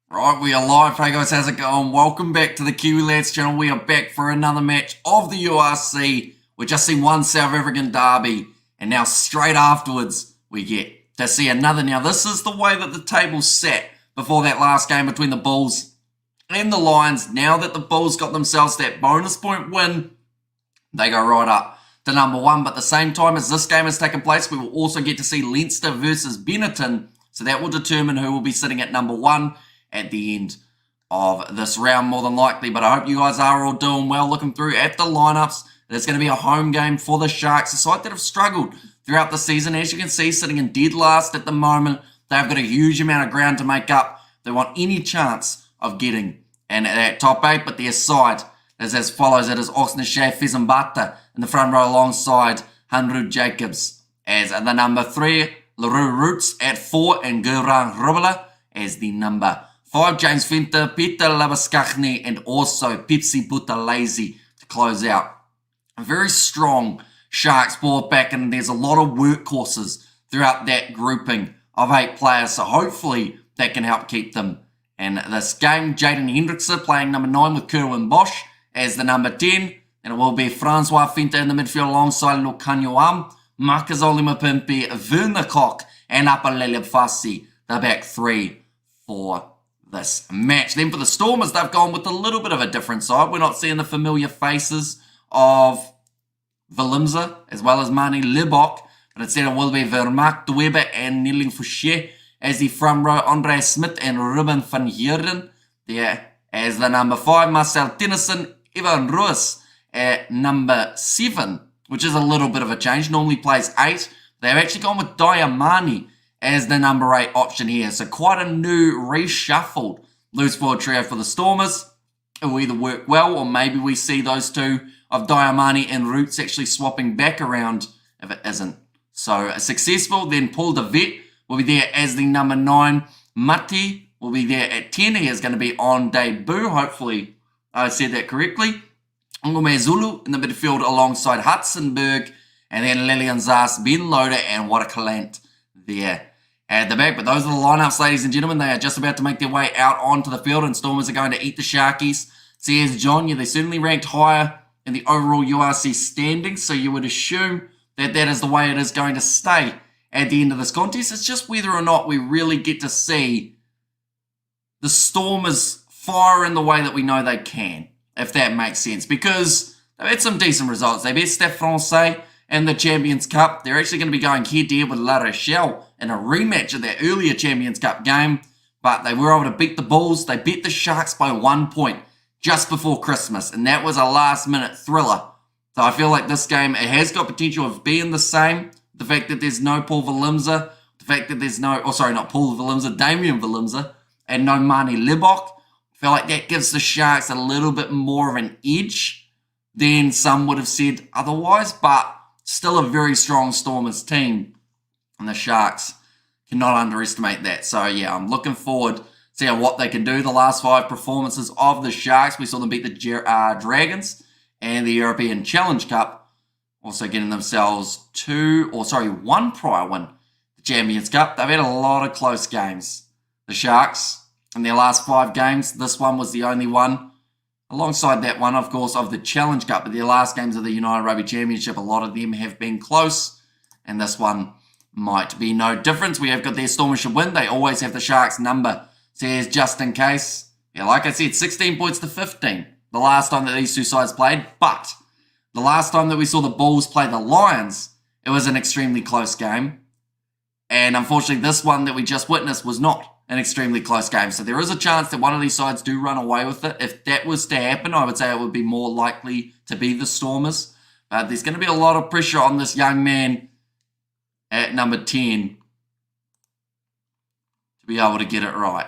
Right, we are live. Hey guys, how's it going? Welcome back to the Kiwi Lads channel. We are back for another match of the URC. We just seen one South African derby, and now straight afterwards we get to see another. Now this is the way that the table sat before that last game between the Bulls and the Lions. Now that the Bulls got themselves that bonus point win, they go right up to number one. But at the same time as this game has taken place, we will also get to see Leinster versus Benetton. So that will determine who will be sitting at number one at the end of this round, more than likely. But I hope you guys are all doing well. Looking through at the lineups, there's going to be a home game for the Sharks, a side that have struggled throughout the season. As you can see, sitting in dead last at the moment, they've got a huge amount of ground to make up. They want any chance of getting in that top eight, but their side is as follows. It is Oxnashare Fezambata in the front row alongside Hanru Jacobs as the number 3, LaRue Roots at 4, and Gurang Rubala as the number 5, James Venter, Peter Labaskachny, and also Pepsi Butalazy to close out. A very strong Sharks board back, and there's a lot of workhorses throughout that grouping of 8 players, so hopefully that can help keep them in this game. Jaden Hendrickson playing number 9 with Kerwin Bosch as the number 10, and it will be Francois Venter in the midfield alongside Lukanyoam, Marcus Olimapimpi, Werner Koch, and Apalele Fassi, the back 3 for this match. Then for the Stormers, they've gone with a little bit of a different side. We're not seeing the familiar faces of Willemse as well as Mani Libok, but instead it will be Vermaak de Weber and Neeling Fouché as the front row, Andre Smith and Ruben van Heerden there as the number 5, Marcel Tennyson, Ivan Ruiz at number 7, which is a little bit of a change. Normally plays 8. They've actually gone with Diamani as the number 8 option here. So quite a new reshuffled loose forward trio for the Stormers. It will either work well, or maybe we see those two of Diamani and Roots actually swapping back around if it isn't so successful. Then Paul de Vet will be there as the number 9. Mati will be there at 10. He is going to be on debut. Hopefully I said that correctly. Ngome Zulu in the midfield alongside Hudsonberg. And then Lillian Zas, Ben Loader, and Waterkalant there at the back. But those are the lineups, ladies and gentlemen. They are just about to make their way out onto the field, and Stormers are going to eat the Sharkies. Says John, yeah, they certainly ranked higher in the overall URC standings, so you would assume that that is the way it is going to stay at the end of this contest. It's just whether or not we really get to see the Stormers fire in the way that we know they can, if that makes sense, because they've had some decent results. They beat Stade Francais in the Champions Cup. They're actually going to be going head-to-head with La Rochelle in a rematch of their earlier Champions Cup game, but they were able to beat the Bulls. They beat the Sharks by 1 point just before Christmas, and that was a last-minute thriller. So I feel like this game, it has got potential of being the same. The fact that there's no Paul Willemse, the fact that there's no, not Paul Willemse, Damien Willemse, and no Mani Libok, I feel like that gives the Sharks a little bit more of an edge than some would have said otherwise, but still a very strong Stormers team, and the Sharks cannot underestimate that. So yeah, I'm looking forward to seeing what they can do. The last 5 performances of the Sharks, we saw them beat the Dragons and the European Challenge Cup, also getting themselves 1 prior win, the Champions Cup. They've had a lot of close games, the Sharks, in their last 5 games. This one was the only one, alongside that one, of course, of the Challenge Cup. But their last games of the United Rugby Championship, a lot of them have been close, and this one might be no difference. We have got their Stormers should win. They always have the Sharks number, says just in case. Yeah, like I said, 16 points to 15 the last time that these two sides played. But the last time that we saw the Bulls play the Lions, it was an extremely close game. And unfortunately, this one that we just witnessed was not an extremely close game. So there is a chance that one of these sides do run away with it. If that was to happen, I would say it would be more likely to be the Stormers. But there's going to be a lot of pressure on this young man at number 10 to be able to get it right.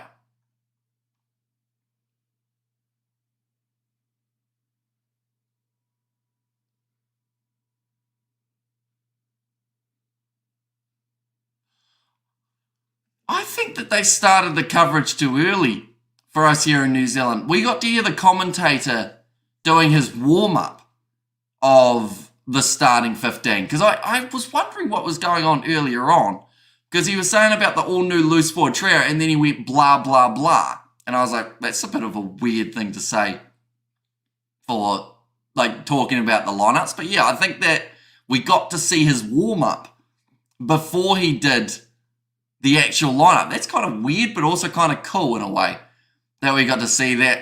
I think that they started the coverage too early for us here in New Zealand. We got to hear the commentator doing his warm-up of the starting 15, because I was wondering what was going on earlier on, because he was saying about the all-new loose forward trio, and then he went blah, blah, blah And I was like, that's a bit of a weird thing to say for like talking about the lineups. But yeah, I think that we got to see his warm-up before he did the actual lineup. That's kind of weird, but also kind of cool in a way that we got to see that.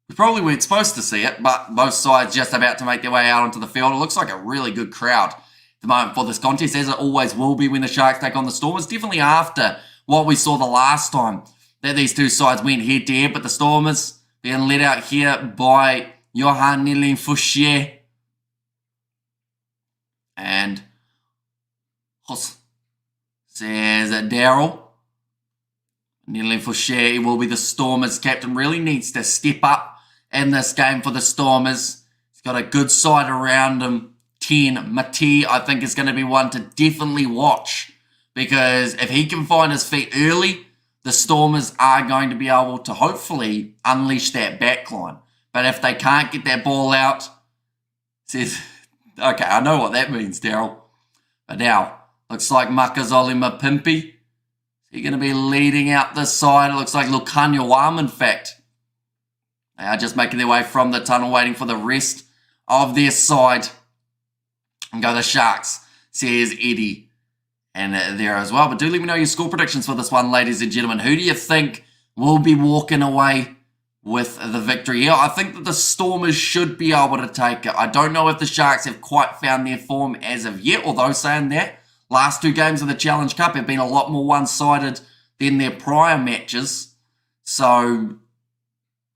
We probably weren't supposed to see it, but both sides just about to make their way out onto the field. It looks like a really good crowd at the moment for this contest, as it always will be when the Sharks take on the Stormers. Definitely after what we saw the last time that these two sides went head-to-head, but the Stormers being led out here by Johan Nilin Fouchier and says Daryl. Nilin Fouchier will be the Stormers captain. Really needs to step up in this game for the Stormers. He's got a good side around him. 10, Mati, I think, is going to be one to definitely watch, because if he can find his feet early, the Stormers are going to be able to hopefully unleash that backline. But if they can't get that ball out, says, okay, I know what that means, Daryl. But now, looks like Makazole Mapimpi. He's going to be leading out this side. It looks like Lukanya Wam, in fact. They are just making their way from the tunnel, waiting for the rest of their side. And go the Sharks, says Eddie. And there as well. But do let me know your score predictions for this one, ladies and gentlemen. Who do you think will be walking away with the victory here? I think that the Stormers should be able to take it. I don't know if the Sharks have quite found their form as of yet, although saying that, last two games of the Challenge Cup have been a lot more one-sided than their prior matches. So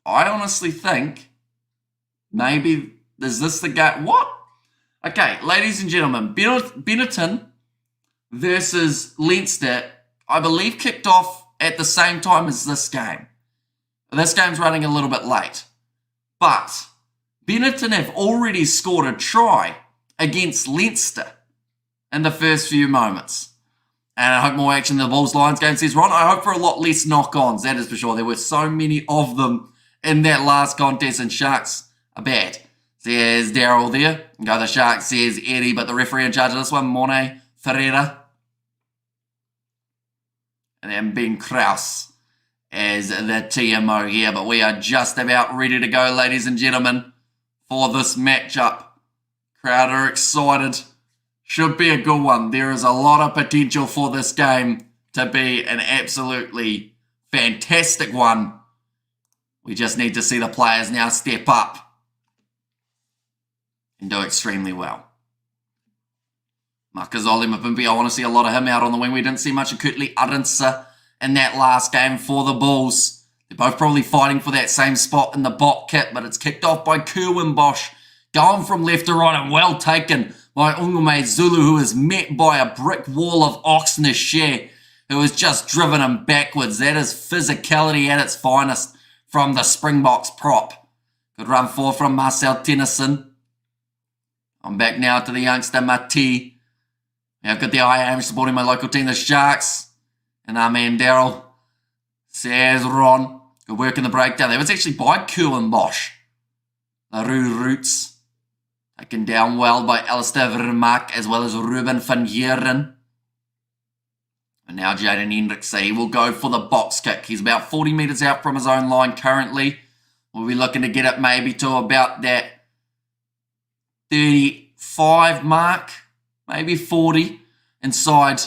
I honestly think maybe, is this the game? What? Okay, ladies and gentlemen, Benetton versus Leinster, I believe, kicked off at the same time as this game. This game's running a little bit late. But Benetton have already scored a try against Leinster in the first few moments. And I hope more action in the Bulls-Lions game, says Ron. I hope for a lot less knock-ons, that is for sure. There were so many of them in that last contest, and Sharks are bad. Says Daryl there. Go the Sharks, says Eddie, but the referee in charge of this one, Mone Ferreira. And then Ben Krause as the TMO here. But we are just about ready to go, ladies and gentlemen, for this matchup. Crowd are excited. Should be a good one. There is a lot of potential for this game to be an absolutely fantastic one. We just need to see the players now step up and do extremely well. Makazole Mapimpi, I want to see a lot of him out on the wing. We didn't see much of Kurtley Arinsa in that last game for the Bulls. They're both probably fighting for that same spot in the bot kit, but it's kicked off by Kerwin Bosch. Going from left to right and well taken by Ungume Zulu, who is met by a brick wall of Oxnashare, who has just driven him backwards. That is physicality at its finest from the Springboks prop. Good run forward from Marcel Tennyson. I'm back now to the youngster Mati. I've got the IAM supporting my local team, the Sharks. And our man Daryl, says Ron. Good work in the breakdown. That was actually by Kerwin Bosch. The Roots. Taken down well by Alistair Vermaak as well as Ruben van Heeren. And now Jaden Hendricks, he will go for the box kick. He's about 40 metres out from his own line currently. We'll be looking to get it maybe to about that 35 mark, maybe 40, inside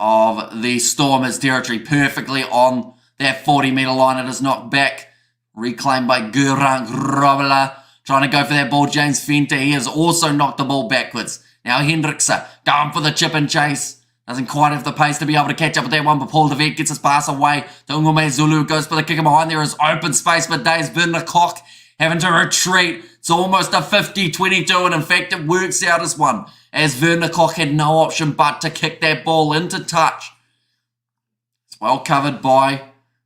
of the Stormers territory, perfectly on that 40-metre line. It is knocked back, reclaimed by Gurang Robela, trying to go for that ball. James Fenter, he has also knocked the ball backwards. Now Hendrickse going for the chip and chase. Doesn't quite have the pace to be able to catch up with that one, but Paul DeVet gets his pass away to Ungume Zulu, goes for the kicker behind. There is open space, but Dave's Werner Koch having to retreat. It's almost a 50-22, and in fact it works out as one, as Werner Koch had no option but to kick that ball into touch. It's well covered by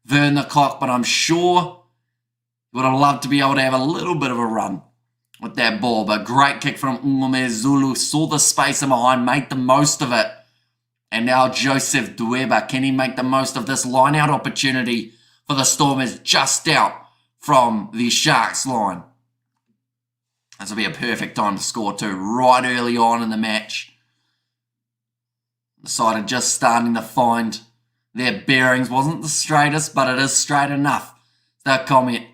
Werner Koch, but I'm sure he would have loved to be able to have a little bit of a run with that ball. But great kick from Ungume Zulu, saw the space in behind, made the most of it. And now Joseph Dweba, can he make the most of this line-out opportunity for the Stormers just out from the Sharks line? This will be a perfect time to score too, right early on in the match. The side are just starting to find their bearings wasn't the straightest, but it is straight enough. That comment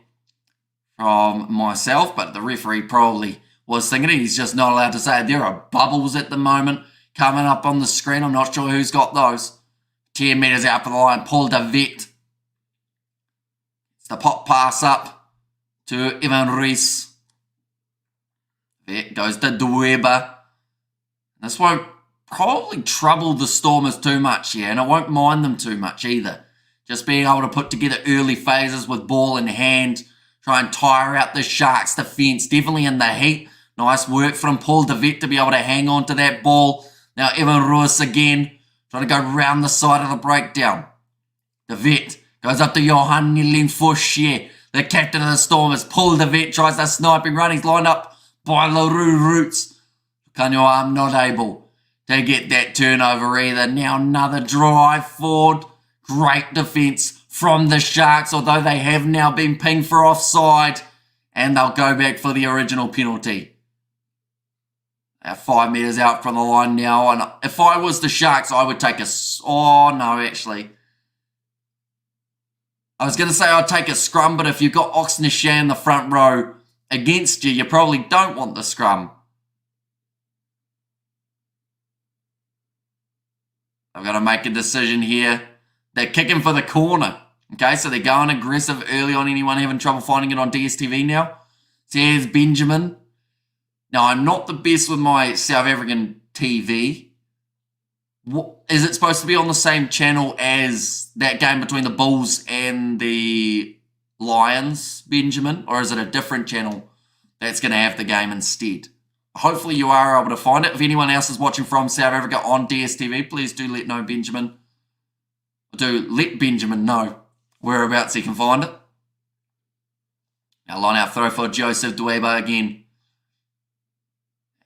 from myself, but the referee probably was thinking it. He's just not allowed to say it. There are bubbles at the moment coming up on the screen. I'm not sure who's got those. 10 metres out for the line. Paul de Vet. It's the pop pass up to Evan Rees. Vet goes to Dweba. This won't probably trouble the Stormers too much here, and it won't mind them too much either. Just being able to put together early phases with ball in hand, try and tire out the Sharks defence, definitely in the heat. Nice work from Paul de Vet to be able to hang on to that ball. Now Evan Roos again, trying to go round the side of the breakdown. De Vet goes up to Johan Nilin-Fouchier, the captain of the Stormers. Paul de Vet tries that sniping run. He's lined up by LaRue Roots. Kanyoam not able to get that turnover either. Now another drive forward. Great defence from the Sharks, although they have now been pinged for offside. And they'll go back for the original penalty. They're 5 metres out from the line now. And if I was the Sharks, I would take a... Oh, no, actually. I was going to say I'd take a scrum, but if you've got Oxnard in the front row against you, you probably don't want the scrum. I've got to make a decision here. They're kicking for the corner. Okay, so they're going aggressive early on. Anyone having trouble finding it on DSTV now? So here's Benjamin. Now, I'm not the best with my South African TV. Is it supposed to be on the same channel as that game between the Bulls and the Lions, Benjamin? Or is it a different channel that's going to have the game instead? Hopefully you are able to find it. If anyone else is watching from South Africa on DSTV, please do let know Benjamin. Do let Benjamin know whereabouts he can find it. Now line out throw for Joseph Dweba again.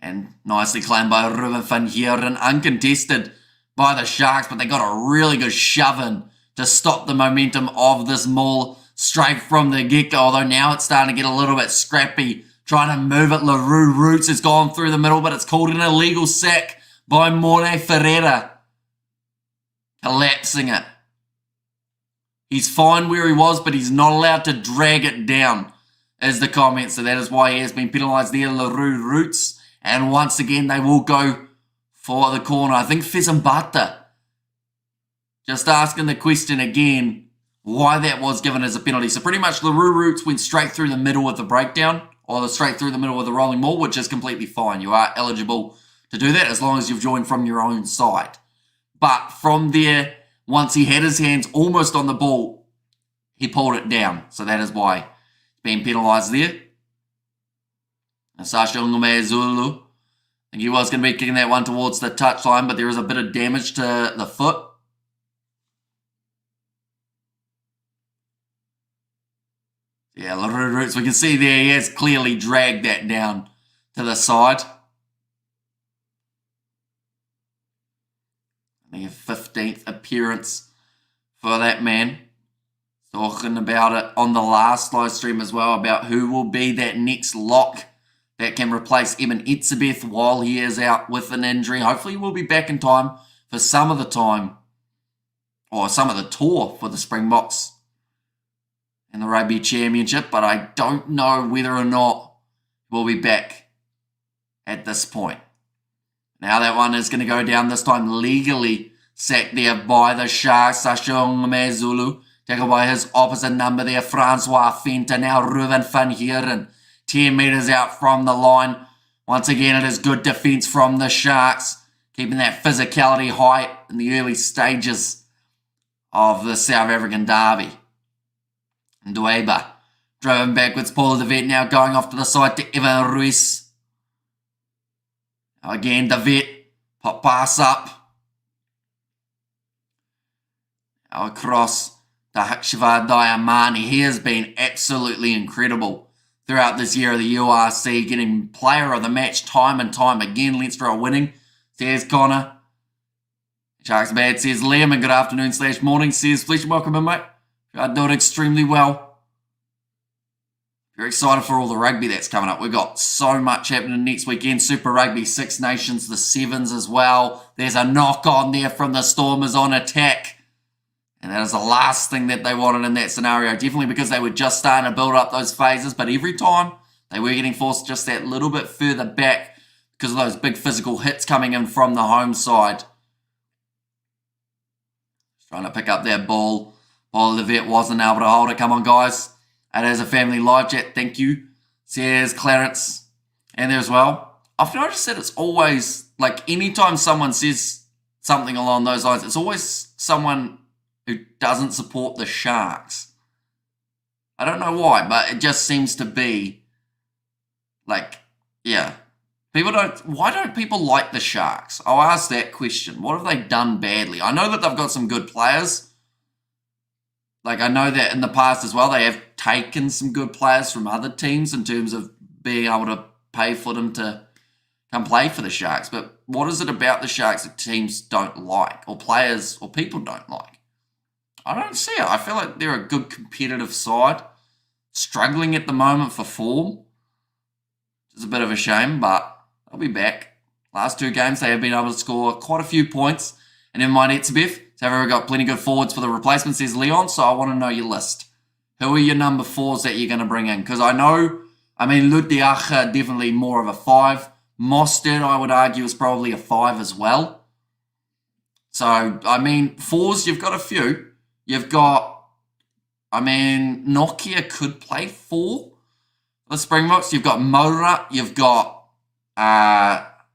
And nicely claimed by Ruben van Heeren. Uncontested by the Sharks, but they got a really good shove in to stop the momentum of this maul straight from the get-go. Although now it's starting to get a little bit scrappy. Trying to move it. LaRue Roots has gone through the middle, but it's called an illegal sack by Morne Ferreira. Collapsing it. He's fine where he was, but he's not allowed to drag it down, is the comment. So that is why he has been penalised there, LaRue Roots. And once again, they will go for the corner. I think Fezambata just asking the question again why that was given as a penalty. So pretty much LaRue Roots went straight through the middle of the breakdown, or straight through the middle of the rolling maul, which is completely fine. You are eligible to do that as long as you've joined from your own side. But from there, once he had his hands almost on the ball, he pulled it down. So that is why he's being penalised there. And Sasha Zulu, I think he was going to be kicking that one towards the touchline, but there is a bit of damage to the foot. Yeah, LaRue Roots, we can see there he has clearly dragged that down to the side. I think a 15th appearance for that man. Talking about it on the last live stream as well, about who will be that next lock that can replace Evan Etzebeth while he is out with an injury. Hopefully he will be back in time for some of the time, or some of the tour for the Springboks in the Rugby Championship, but I don't know whether or not we'll be back at this point. Now that one is going to go down this time legally. Sacked there by the Sharks. Sashong Mezulu. Tackled by his opposite number there, Francois Fenta. Now Ruben van Heeren. 10 metres out from the line. Once again, it is good defence from the Sharks. Keeping that physicality high in the early stages of the South African derby. Dweba driven backwards. Paul de Vet now going off to the side to Evan Ruiz. Again, de Vet. Pop pass up. Now across to Hakshiva Diamani. He has been absolutely incredible throughout this year of the URC, getting player of the match time and time again. Leinster are winning. Says Connor. Sharks Bad says Liam, and good afternoon / morning. Says please welcome in, mate. I'm doing extremely well. Very excited for all the rugby that's coming up. We've got so much happening next weekend. Super Rugby, Six Nations, the Sevens as well. There's a knock on there from the Stormers on attack. And that is the last thing that they wanted in that scenario, definitely because they were just starting to build up those phases. But every time they were getting forced just that little bit further back because of those big physical hits coming in from the home side. Trying to pick up that ball. Paul Levitt wasn't able to hold it. Come on, guys. It is a family live chat. Thank you. Says Clarence. And there as well. I've noticed that it's always, like, anytime someone says something along those lines, it's always someone who doesn't support the Sharks. I don't know why, but it just seems to be, like, yeah. Why don't people like the Sharks? I'll ask that question. What have they done badly? I know that they've got some good players. Like, I know that in the past as well, they have taken some good players from other teams in terms of being able to pay for them to come play for the Sharks. But what is it about the Sharks that teams don't like, or players or people don't like? I don't see it. I feel like they're a good competitive side, struggling at the moment for form. It's a bit of a shame, but they'll be back. Last 2 games, they have been able to score quite a few points. And never mind Etzebeth. So we've got plenty good forwards for the replacement, says Leon. So I want to know your list. Who are your number 4s that you're going to bring in? Because I know, Lutiacha definitely more of a 5. Mostert, I would argue, is probably a 5 as well. So, 4s, you've got a few. You've got, Nokia could play 4. The Springboks. You've got Moura. You've got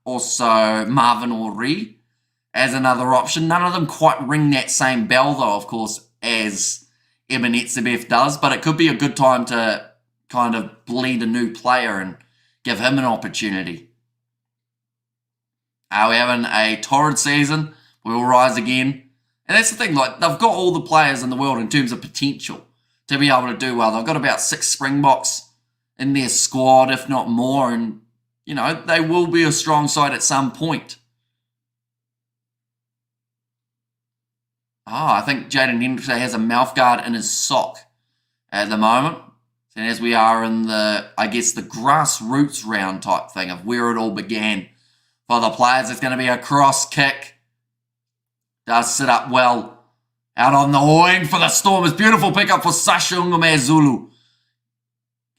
also Marvin Ori as another option. None of them quite ring that same bell, though, of course, as Eben Etzebeth does. But it could be a good time to kind of bleed a new player and give him an opportunity. We're having a torrid season. We will rise again. And that's the thing, like, they've got all the players in the world in terms of potential to be able to do well. They've got about 6 Springboks in their squad, if not more, and, they will be a strong side at some point. I think Jaden Hendrickson has a mouthguard in his sock at the moment. And as we are in the grassroots round type thing of where it all began. For the players, it's going to be a cross kick. Does sit up well. Out on the wing for the Stormers. Beautiful pickup for Sashung Zulu.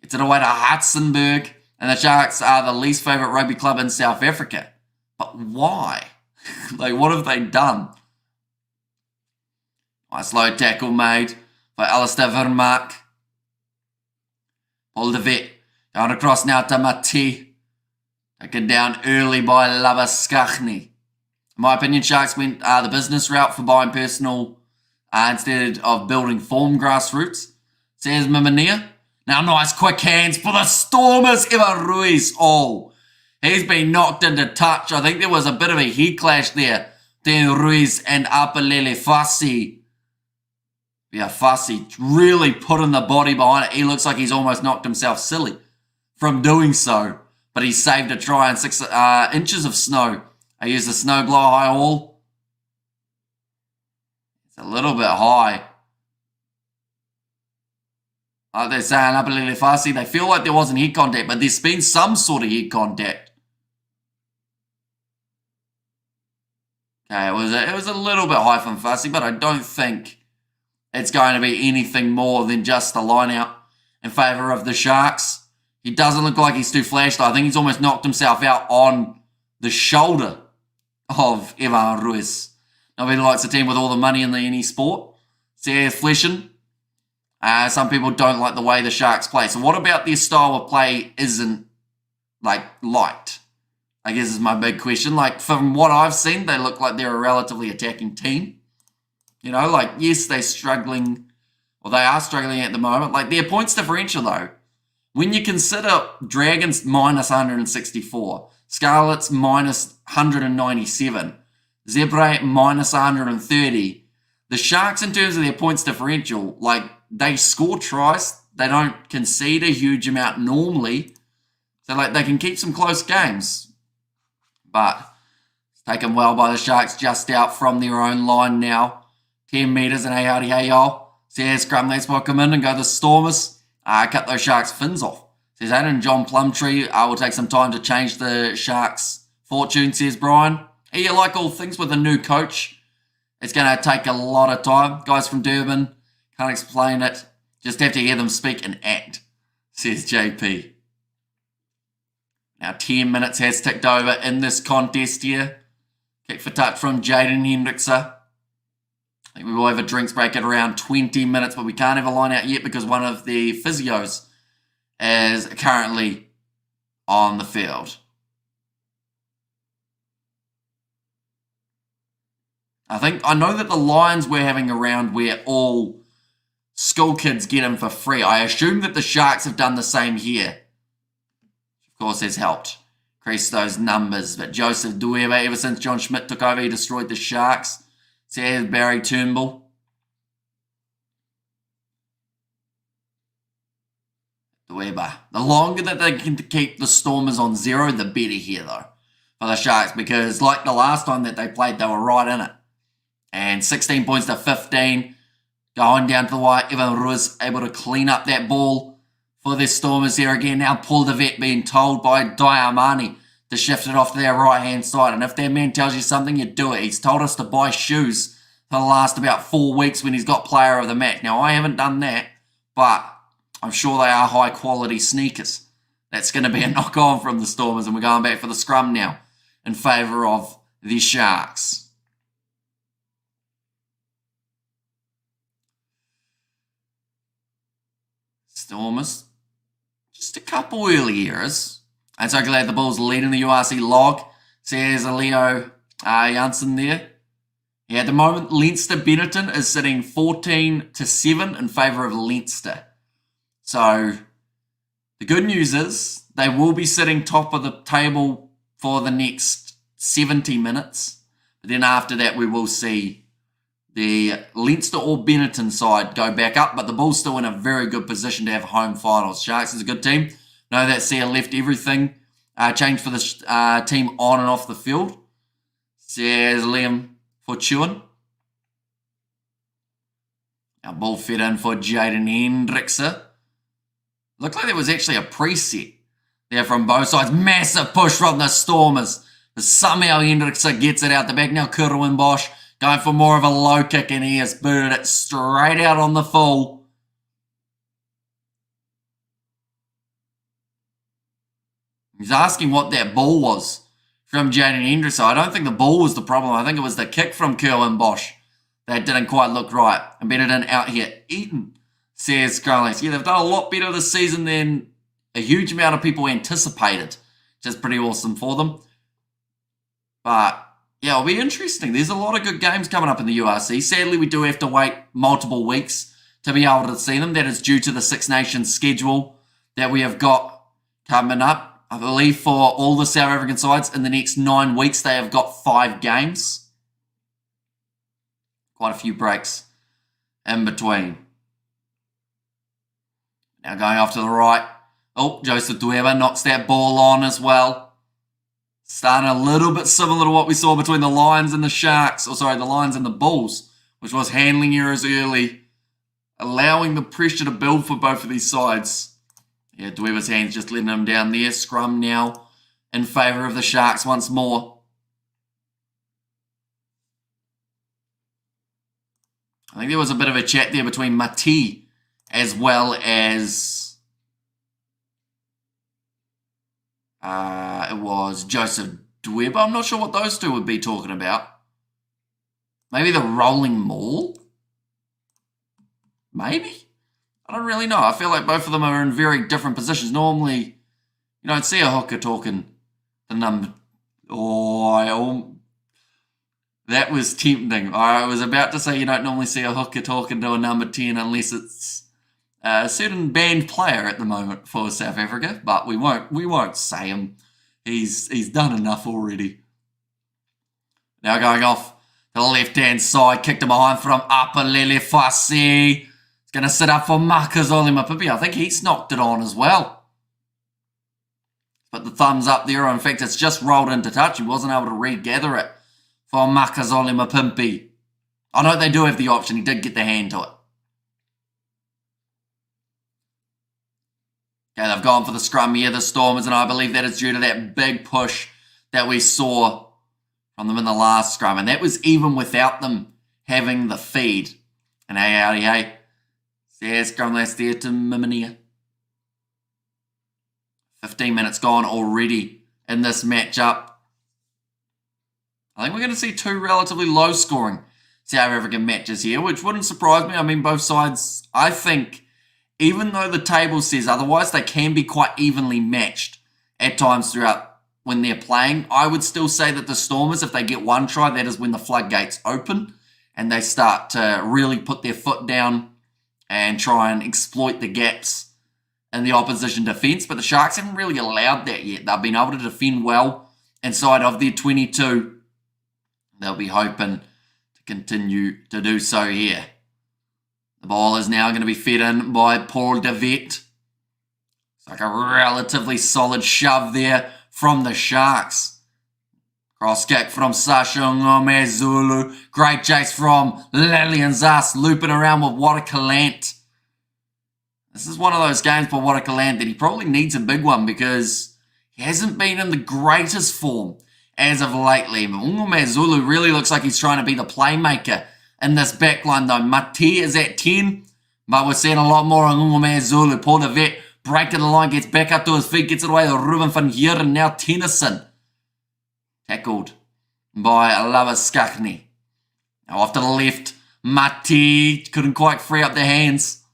Gets it away to Hartzenberg. And the Sharks are the least favourite rugby club in South Africa. But why? What have they done? Nice low tackle made by Alistair Vermaak. Paul de Vet. Going across now to Mati. Taken down early by Labaskachny. In my opinion, Sharks went the business route for buying personnel instead of building form grassroots. Says Mimania. Now nice quick hands for the Stormers. Ivan Ruiz. Oh, he's been knocked into touch. I think there was a bit of a head clash there. Then Ruiz and Apalele Fassi. Yeah, Fassi really putting the body behind it. He looks like he's almost knocked himself silly from doing so. But he saved a try in 6 inches of snow. I used the snow blower high haul. It's a little bit high. Like they're saying, Apalele Fassi, they feel like there wasn't head contact, but there's been some sort of head contact. Okay, it was a little bit high from Fassi, but I don't think it's going to be anything more than just the line out in favour of the Sharks. He doesn't look like he's too flashed. I think he's almost knocked himself out on the shoulder of Ivan Ruiz. Nobody likes a team with all the money in any sport. Says Fleshin. Some people don't like the way the Sharks play. So what about their style of play isn't, liked? I guess is my big question. From what I've seen, they look like they're a relatively attacking team. Yes, they're struggling, or they are struggling at the moment. Their points differential, though, when you consider Dragons minus 164, Scarlets minus 197, Zebre minus 130, the Sharks, in terms of their points differential, they score tries. They don't concede a huge amount normally. So, they can keep some close games. But it's taken well by the Sharks just out from their own line now. 10 metres and hey howdy hey y'all. Says Scrum, let's welcome in and go the Stormers. Cut those Sharks' fins off. Says Adam John Plumtree. Will take some time to change the Sharks' fortune, says Brian. Hey, you like all things with a new coach. It's going to take a lot of time. Guys from Durban, can't explain it. Just have to hear them speak and act, says JP. Now 10 minutes has ticked over in this contest here. Kick for touch from Jaden Hendrickson. I think we will have a drinks break at around 20 minutes, but we can't have a line out yet because one of the physios is currently on the field. I know that the lines we're having around where all school kids get in for free. I assume that the Sharks have done the same here. Of course, has helped increase those numbers. But Joseph Dueva, ever since John Schmidt took over, he destroyed the Sharks. So here's Barry Turnbull. Dueva. The longer that they can keep the Stormers on 0, the better here, though, for the Sharks. Because like the last time that they played, they were right in it. And 16 points to 15. Going down to the wire. Evan Ruiz able to clean up that ball for the Stormers here again. Now Paul DeVette being told by Diamani to shift it off to their right-hand side. And if that man tells you something, you do it. He's told us to buy shoes for the last about 4 weeks when he's got player of the match. Now, I haven't done that, but I'm sure they are high-quality sneakers. That's going to be a knock-on from the Stormers, and we're going back for the scrum now in favour of the Sharks. Stormers, just a couple early errors. I'm so glad the Bulls leading the URC log, says Leo Janssen there. Yeah, at the moment, Leinster-Benetton is sitting 14-7 in favour of Leinster. So, the good news is they will be sitting top of the table for the next 70 minutes. But then after that, we will see the Leinster or Benetton side go back up, but the Bulls still in a very good position to have home finals. Sharks is a good team. Know that Sia left everything changed for the team on and off the field. Says Liam Fortune. Our ball fed in for Jaden Hendrickson. Looked like there was actually a preset there from both sides. Massive push from the Stormers. But somehow Hendrickson gets it out the back. Now Kerwin Bosch going for more of a low kick, and he has booted it straight out on the full. He's asking what that ball was from Jaden Hendrickson. I don't think the ball was the problem. I think it was the kick from Kerwin Bosch that didn't quite look right. And Benetton out here eating, says Scarlett. Yeah, they've done a lot better this season than a huge amount of people anticipated, which is pretty awesome for them. But yeah, it'll be interesting. There's a lot of good games coming up in the URC. Sadly, we do have to wait multiple weeks to be able to see them. That is due to the Six Nations schedule that we have got coming up. I believe for all the South African sides, in the next 9 weeks, they have got 5 games. Quite a few breaks in between. Now going off to the right. Oh, Joseph Dueva knocks that ball on as well. Starting a little bit similar to what we saw between the Lions and the Sharks. Or sorry, the Lions and the Bulls, which was handling errors early, allowing the pressure to build for both of these sides. Yeah, Dueva's hands just letting him down there. Scrum now in favour of the Sharks once more. I think there was a bit of a chat there between Mati as well as it was Joseph Dueva. I'm not sure what those two would be talking about. Maybe the rolling maul? Maybe? I don't really know. I feel like both of them are in very different positions. Normally, you don't see a hooker talking the number. That was tempting. I was about to say you don't normally see a hooker talking to a number 10 unless it's a certain banned player at the moment for South Africa, but we won't say him. He's done enough already. Now going off the left-hand side, kicked him behind from Apalele Fasi. He's going to sit up for Makazole Mapipi. I think he's knocked it on as well. But the thumbs up there. In fact, it's just rolled into touch. He wasn't able to regather it for Makazole Mapimpi. I know they do have the option. He did get the hand to it. Okay, they've gone for the scrum here, the Stormers, and I believe that is due to that big push that we saw from them in the last scrum. And that was even without them having the feed. And hey. There's Grumlass there to Miminia. 15 minutes gone already in this matchup. I think we're going to see two relatively low-scoring South African matches here, which wouldn't surprise me. I mean, both sides, I think, even though the table says otherwise, they can be quite evenly matched at times throughout when they're playing. I would still say that the Stormers, if they get one try, that is when the floodgates open and they start to really put their foot down and try and exploit the gaps in the opposition defence. But the Sharks haven't really allowed that yet. They've been able to defend well inside of their 22. They'll be hoping to continue to do so here. The ball is now going to be fed in by Paul de Vet. It's like a relatively solid shove there from the Sharks. Cross kick from Sasha Ngomezulu. Great chase from Lillian Zas, looping around with Watercalant. This is one of those games for Watercalant that he probably needs a big one because he hasn't been in the greatest form as of lately. But Ngomezulu really looks like he's trying to be the playmaker in this backline though. Mate is at 10, but we're seeing a lot more of Ngomezulu. Paul de Vet breaking the line, gets back up to his feet, gets it away to Ruben van Heeren, now Tennyson. Tackled by Lavaskakni. Now off to the left, Mate couldn't quite free up the hands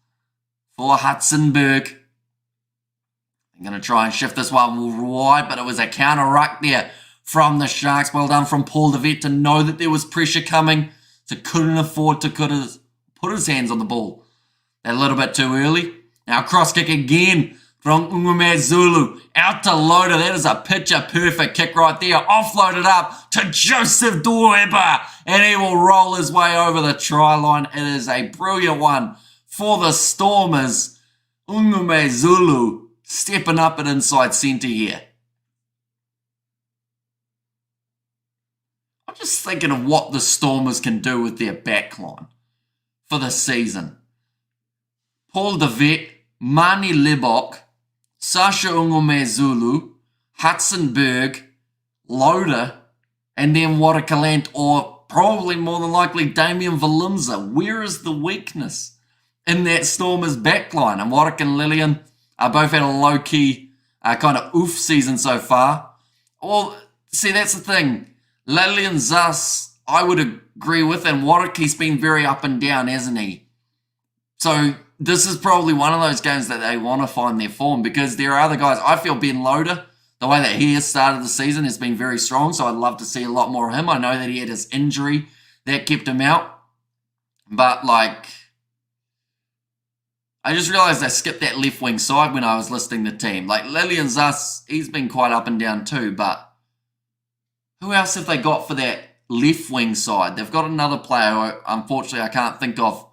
for Hudson-Berg. They're going to try and shift this one wide, but it was a counter ruck there from the Sharks. Well done from Paul de Vet to know that there was pressure coming, so couldn't afford to put his hands on the ball a little bit too early. Now cross kick again from Ngumezulu. Out to Loader. That is a picture-perfect kick right there. Offloaded up to Joseph Dweba. And he will roll his way over the try line. It is a brilliant one for the Stormers. Ngumezulu stepping up at inside centre here. I'm just thinking of what the Stormers can do with their backline for the season. Paul de Vet, Mani Libok, Sasha Ngomezulu, Hudson-Berg, Loader, and then Watercalant, or probably more than likely Damien Valimza. Where is the weakness in that Stormers backline? And Warwick and Lillian both had a low-key kind of oof season so far. Well, see, that's the thing. Lillian Zas, I would agree with, and Warwick, he's been very up and down, hasn't he? So this is probably one of those games that they want to find their form because there are other guys. I feel Ben Loader, the way that he has started the season has been very strong, so I'd love to see a lot more of him. I know that he had his injury that kept him out, but like, I just realised I skipped that left wing side when I was listing the team. Like Lillian Zas, he's been quite up and down too, but who else have they got for that left wing side? They've got another player who, unfortunately, I can't think of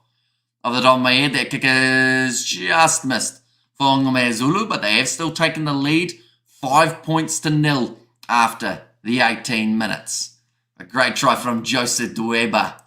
the top of my head. That kick is just missed for Ngumezulu, but they have still taken the lead 5-0 after the 18 minutes. A great try from Joseph Dweba.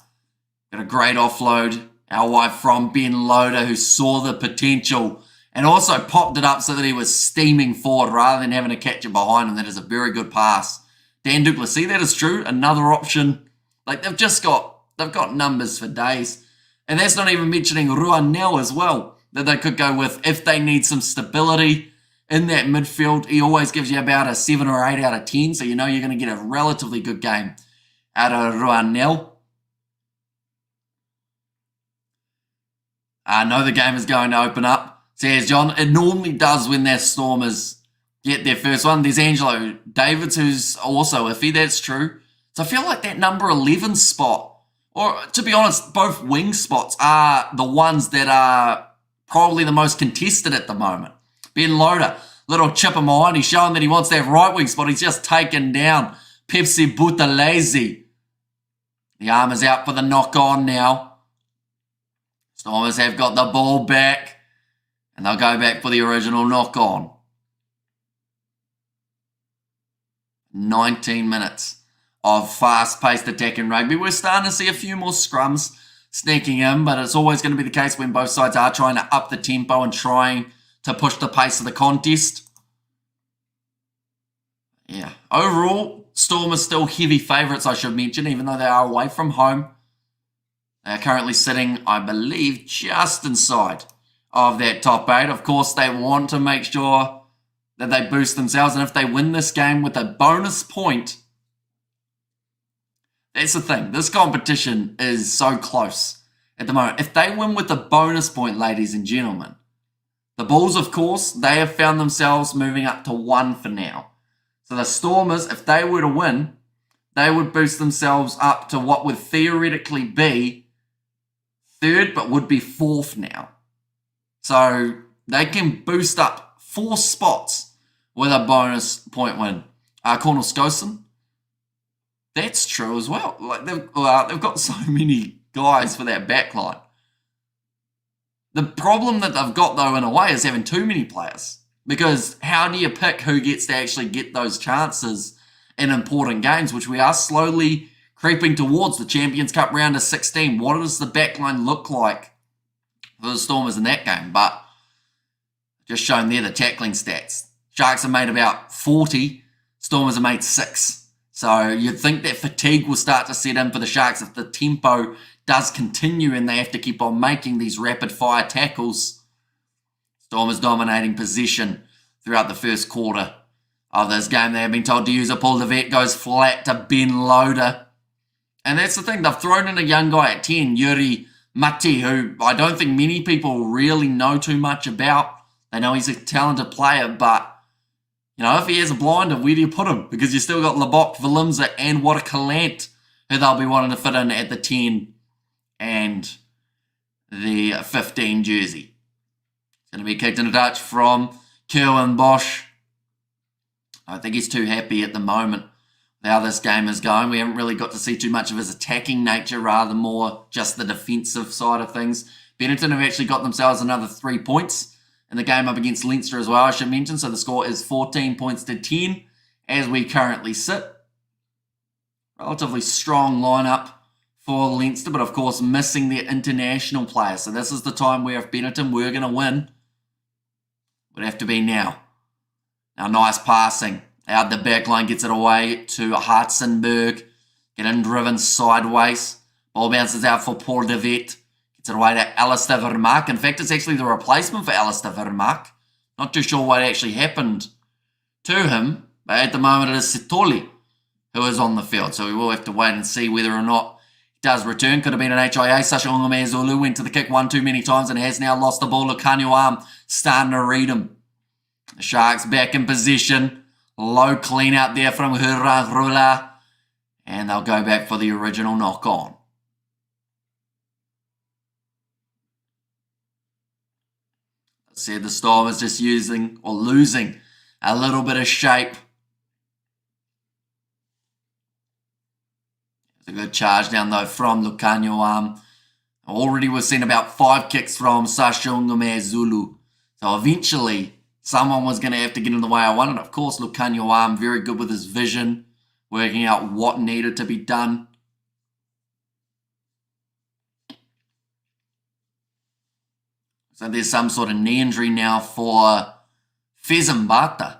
Got a great offload out wide from Ben Loader, who saw the potential and also popped it up so that he was steaming forward rather than having to catch it behind him. That is a very good pass. Dan Duplessis, that is true. Another option. Like they've got numbers for days. And that's not even mentioning Ruanel as well, that they could go with if they need some stability in that midfield. He always gives you about a 7 or 8 out of 10, so you know you're going to get a relatively good game out of Ruanel. I know the game is going to open up, says John. It normally does when their Stormers get their first one. There's Angelo Davids, who's also iffy, that's true. So I feel like that number 11 spot, or to be honest, both wing spots are the ones that are probably the most contested at the moment. Ben Loader, little chip him behind. He's showing that he wants that right wing spot. He's just taken down Pepsi Butalese. The arm is out for the knock on now. Stormers have got the ball back, and they'll go back for the original knock on. 19 minutes of fast-paced attacking rugby. We're starting to see a few more scrums sneaking in, but it's always going to be the case when both sides are trying to up the tempo and trying to push the pace of the contest. Yeah, overall, Stormers still heavy favourites, I should mention, even though they are away from home. They're currently sitting, I believe, just inside of that top 8. Of course, they want to make sure that they boost themselves, and if they win this game with a bonus point, that's the thing. This competition is so close at the moment. If they win with a bonus point, ladies and gentlemen, the Bulls, of course, they have found themselves moving up to 1 for now. So the Stormers, if they were to win, they would boost themselves up to what would theoretically be 3rd, but would be 4th now. So they can boost up 4 spots with a bonus point win. Cornel Skosen, that's true as well. Like they've got so many guys for that backline. The problem that they've got, though, in a way, is having too many players. Because how do you pick who gets to actually get those chances in important games, which we are slowly creeping towards the Champions Cup round of 16? What does the backline look like for the Stormers in that game? But just showing there the tackling stats. Sharks have made about 40. Stormers have made 6. So you'd think that fatigue will start to set in for the Sharks if the tempo does continue and they have to keep on making these rapid-fire tackles. Stormers dominating possession throughout the first quarter of this game. They have been told to use a pull. The vet goes flat to Ben Loader. And that's the thing. They've thrown in a young guy at 10, Yuri Mati, who I don't think many people really know too much about. They know he's a talented player, but if he has a blinder, where do you put him? Because you've still got Labok, Valimza, and Watakalant, who they'll be wanting to fit in at the 10 and the 15 jersey. It's going to be kicked in a touch from Kerwin Bosch. I think he's too happy at the moment with how this game is going. We haven't really got to see too much of his attacking nature, rather more just the defensive side of things. Benetton have actually got themselves another 3 points in the game up against Leinster as well, I should mention. So the score is 14 points to 10 as we currently sit. Relatively strong lineup for Leinster, but of course missing their international players. So this is the time where if Benetton were going to win, would have to be now. Now nice passing. Out the back line, gets it away to Hartzenberg. Getting driven sideways. Ball bounces out for Paul de Vet. Gets it away to Alistair Vermaak. In fact, it's actually the replacement for Alistair Vermaak. Not too sure what actually happened to him, but at the moment it is Sitoli who is on the field. So we will have to wait and see whether or not he does return. Could have been an HIA. Sasha Ongome Zulu went to the kick one too many times and has now lost the ball. Lucanio Arm starting to read him. The Sharks back in position. Low clean out there from Hurarula. And they'll go back for the original knock on. I said the Stormers just using or losing a little bit of shape. It's a good charge down though from Lucanio Arm. Already we've seen about 5 kicks from Sashungame Zulu. So eventually someone was going to have to get in the way of one. And of course Lucanio Arm very good with his vision, working out what needed to be done. So there's some sort of knee injury now for Fezambata.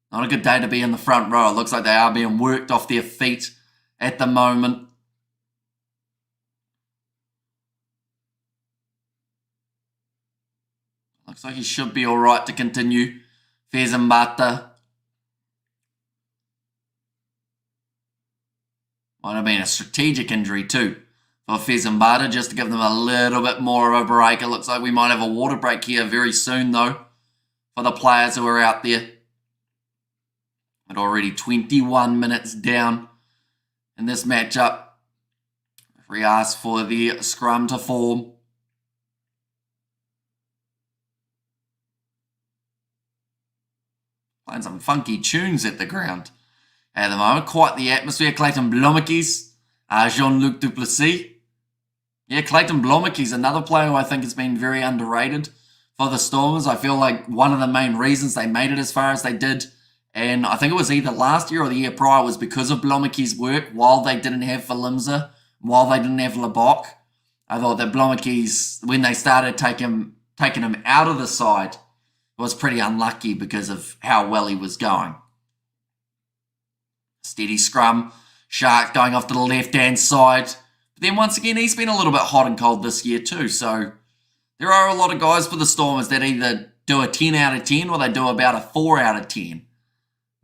Not a good day to be in the front row. It looks like they are being worked off their feet at the moment. Looks like he should be all right to continue. Fezambata. Might have been a strategic injury too for Fezambata, just to give them a little bit more of a break. It looks like we might have a water break here very soon though for the players who are out there. But already 21 minutes down in this matchup. Referee asks for the scrum to form. Playing some funky tunes at the ground at the moment. Quite the atmosphere. Clayton Blomekes, Jean-Luc Duplessis. Yeah, Clayton Blomekes, another player who I think has been very underrated for the Stormers. I feel like one of the main reasons they made it as far as they did, and I think it was either last year or the year prior, was because of Blomekes' work while they didn't have Valimza, while they didn't have Labok. I thought that Blomekes, when they started taking him out of the side, was pretty unlucky because of how well he was going. Steady scrum. Sharks going off to the left-hand side. then once again, he's been a little bit hot and cold this year too. So there are a lot of guys for the Stormers that either do a 10 out of 10 or they do about a 4 out of 10.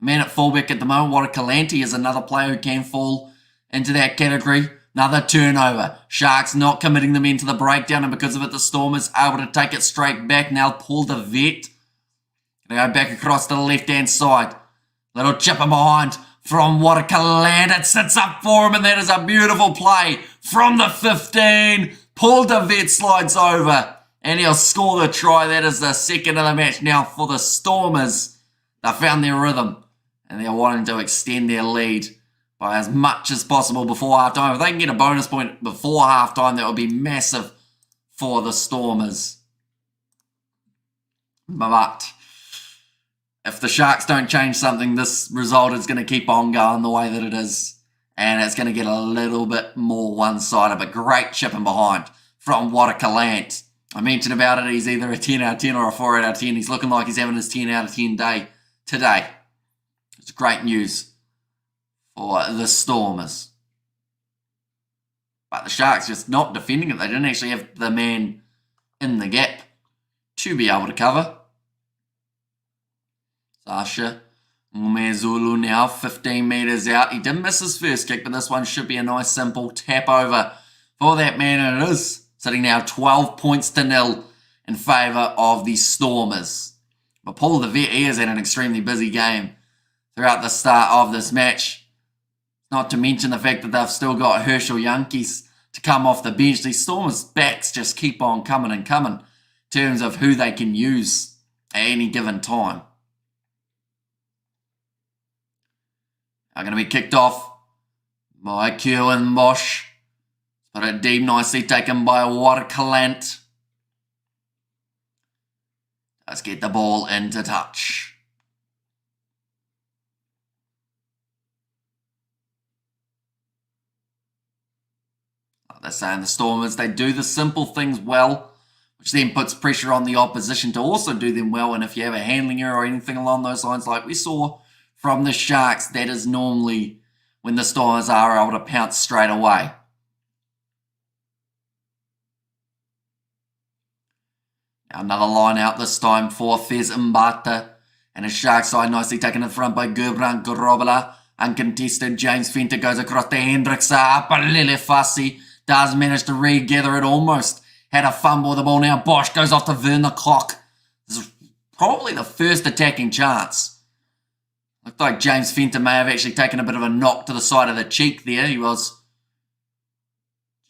Man at fullback at the moment, Watakalante is another player who can fall into that category. Another turnover. Sharks not committing them into the breakdown, and because of it, the Stormers able to take it straight back. Now Paul de Vet. Gonna go back across to the left-hand side. Little chip in behind from Watakalante. It sits up for him, and that is a beautiful play from the 15. Paul de Vet slides over, and he'll score the try. That is the second of the match now for the Stormers. They found their rhythm, and they're wanting to extend their lead by as much as possible before halftime. If they can get a bonus point before halftime, that would be massive for the Stormers. But if the Sharks don't change something, this result is going to keep on going the way that it is, and it's going to get a little bit more one-sided. But great chipping behind from Watakalante. I mentioned about it, he's either a 10 out of 10 or a 4 out of 10. He's looking like he's having his 10 out of 10 day today. It's great news for the Stormers. But the Sharks just not defending it. They didn't actually have the man in the gap to be able to cover. Sasha Umezulu now 15 metres out. He did miss his first kick, but this one should be a nice simple tap over for that man, and it is. Sitting now 12 points to 0 in favour of the Stormers. But Paul de Vet, he has had an extremely busy game throughout the start of this match. Not to mention the fact that they've still got Herschel Yankees to come off the bench. These Stormers' backs just keep on coming and coming in terms of who they can use at any given time. Are going to be kicked off by Kieran Bosch. Put it deep, nicely taken by Watakalante. Let's get the ball into touch. Like they're saying, the Stormers, they do the simple things well, which then puts pressure on the opposition to also do them well. And if you have a handling error or anything along those lines, like we saw from the Sharks, that is normally when the Stormers are able to pounce straight away. Now another line out this time for Fez Mbata. And a Sharks side nicely taken in front by Gurbrand Gorobala. Uncontested, James Fenter goes across to Hendricks. Apalele Fassi does manage to regather it almost. Had a fumble with the ball now. Bosch goes off to Werner Koch. This is probably the first attacking chance. Looked like James Fenter may have actually taken a bit of a knock to the side of the cheek there. He was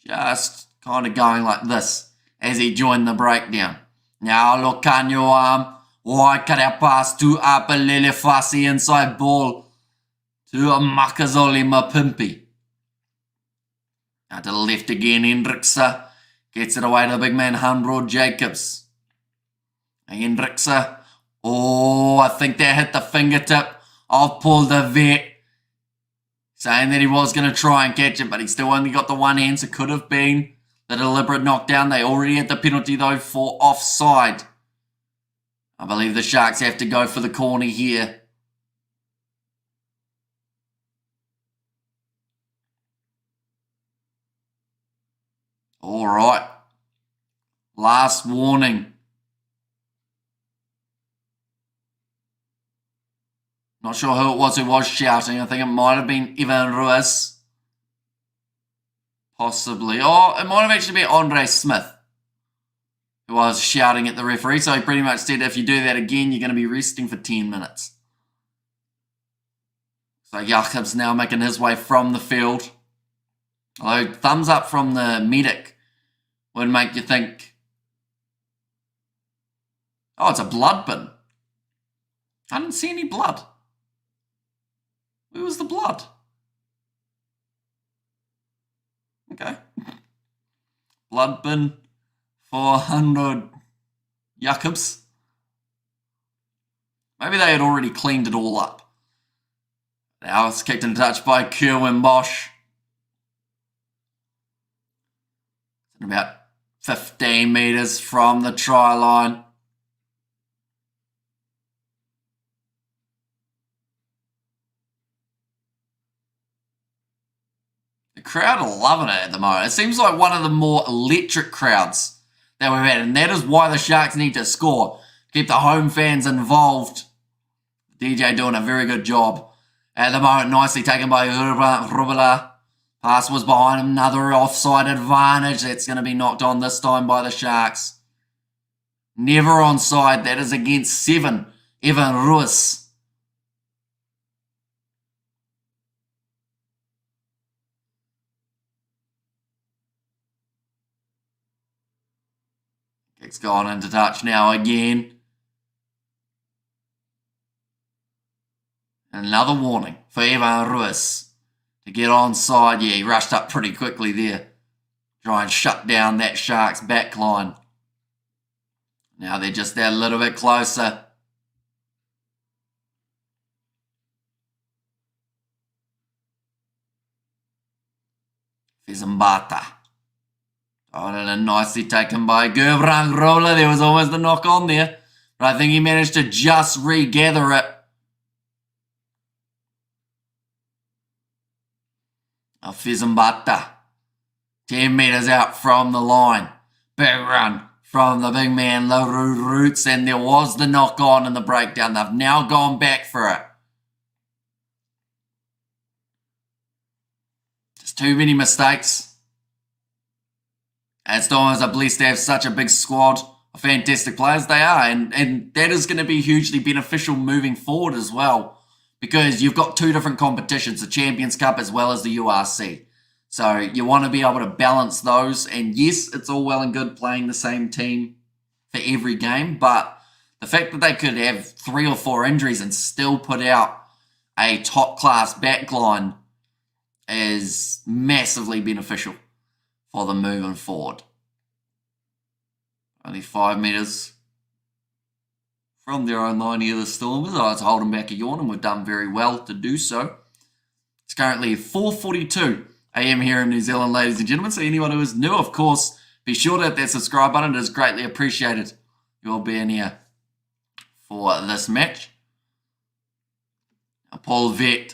just kind of going like this as he joined the breakdown. Now Locanio arm. Wide cut out pass to Apalele Fassi. Inside ball to Makazole Mapimpi. Now to the left again, Hendricksa gets it away to the big man, Hanro Jacobs. Hendricksa. Oh, I think that hit the fingertip of Paul de Vet. Saying that he was going to try and catch it, but he still only got the one hand, so could have been the deliberate knockdown. They already had the penalty, though, for offside. I believe the Sharks have to go for the corner here. All right. Last warning. Not sure who it was shouting. I think it might have been Ivan Ruiz. Possibly. Oh, it might have actually been Andre Smith who was shouting at the referee. So he pretty much said, if you do that again, you're going to be resting for 10 minutes. So Jacobs now making his way from the field. Although thumbs up from the medic would make you think, oh, it's a blood bin. I didn't see any blood. Where was the blood? Okay. Blood bin for 100 Jacobs. Maybe they had already cleaned it all up. Now it's kicked in touch by Kerwin Bosch. About 15 metres from the try line. The crowd are loving it at the moment. It seems like one of the more electric crowds that we've had, and that is why the Sharks need to score. Keep the home fans involved. DJ doing a very good job at the moment. Nicely taken by Rubala. Pass was behind him. Another offside advantage. That's going to be knocked on this time by the Sharks. Never onside. That is against 7. Evan Ruiz. Kick's gone into touch now again. Another warning for Evan Ruiz to get onside. Yeah, he rushed up pretty quickly there. Try and shut down that Sharks backline. Now they're just that little bit closer. Fizambata. And nicely taken by Gerbrand Roller. There was almost a knock on there. But I think he managed to just regather it. Fizambata. 10 metres out from the line. Big run from the big man, LaRue Roots. And there was the knock on in the breakdown. They've now gone back for it. Just too many mistakes. And Stormers are blessed to have such a big squad of fantastic players. They are. And that is going to be hugely beneficial moving forward as well. Because you've got 2 different competitions, the Champions Cup as well as the URC. So you want to be able to balance those. And yes, it's all well and good playing the same team for every game. But the fact that they could have 3 or 4 injuries and still put out a top-class backline is massively beneficial for them moving forward. Only 5 metres from their own line here, the Stormers. I was holding back a yawn, and we've done very well to do so. It's currently 4:42 a.m. here in New Zealand, ladies and gentlemen. So anyone who is new, of course, be sure to hit that subscribe button. It is greatly appreciated. You'll be in here for this match. Now, Paul Devitt.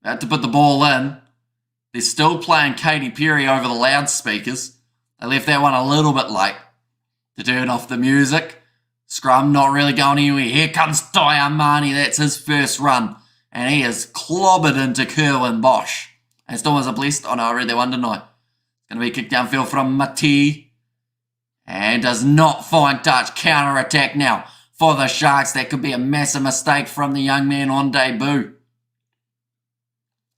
Had to put the ball in. They're still playing Katy Perry over the loudspeakers. They left that one a little bit late to turn off the music. Scrum not really going anywhere. Here comes Diamani. That's his first run. And he is clobbered into Kerwin Bosch. And Stormers are blessed. Oh no, I read that one, didn't I? It's going to be kicked downfield from Mati. And does not find touch. Counter-attack now for the Sharks. That could be a massive mistake from the young man on debut.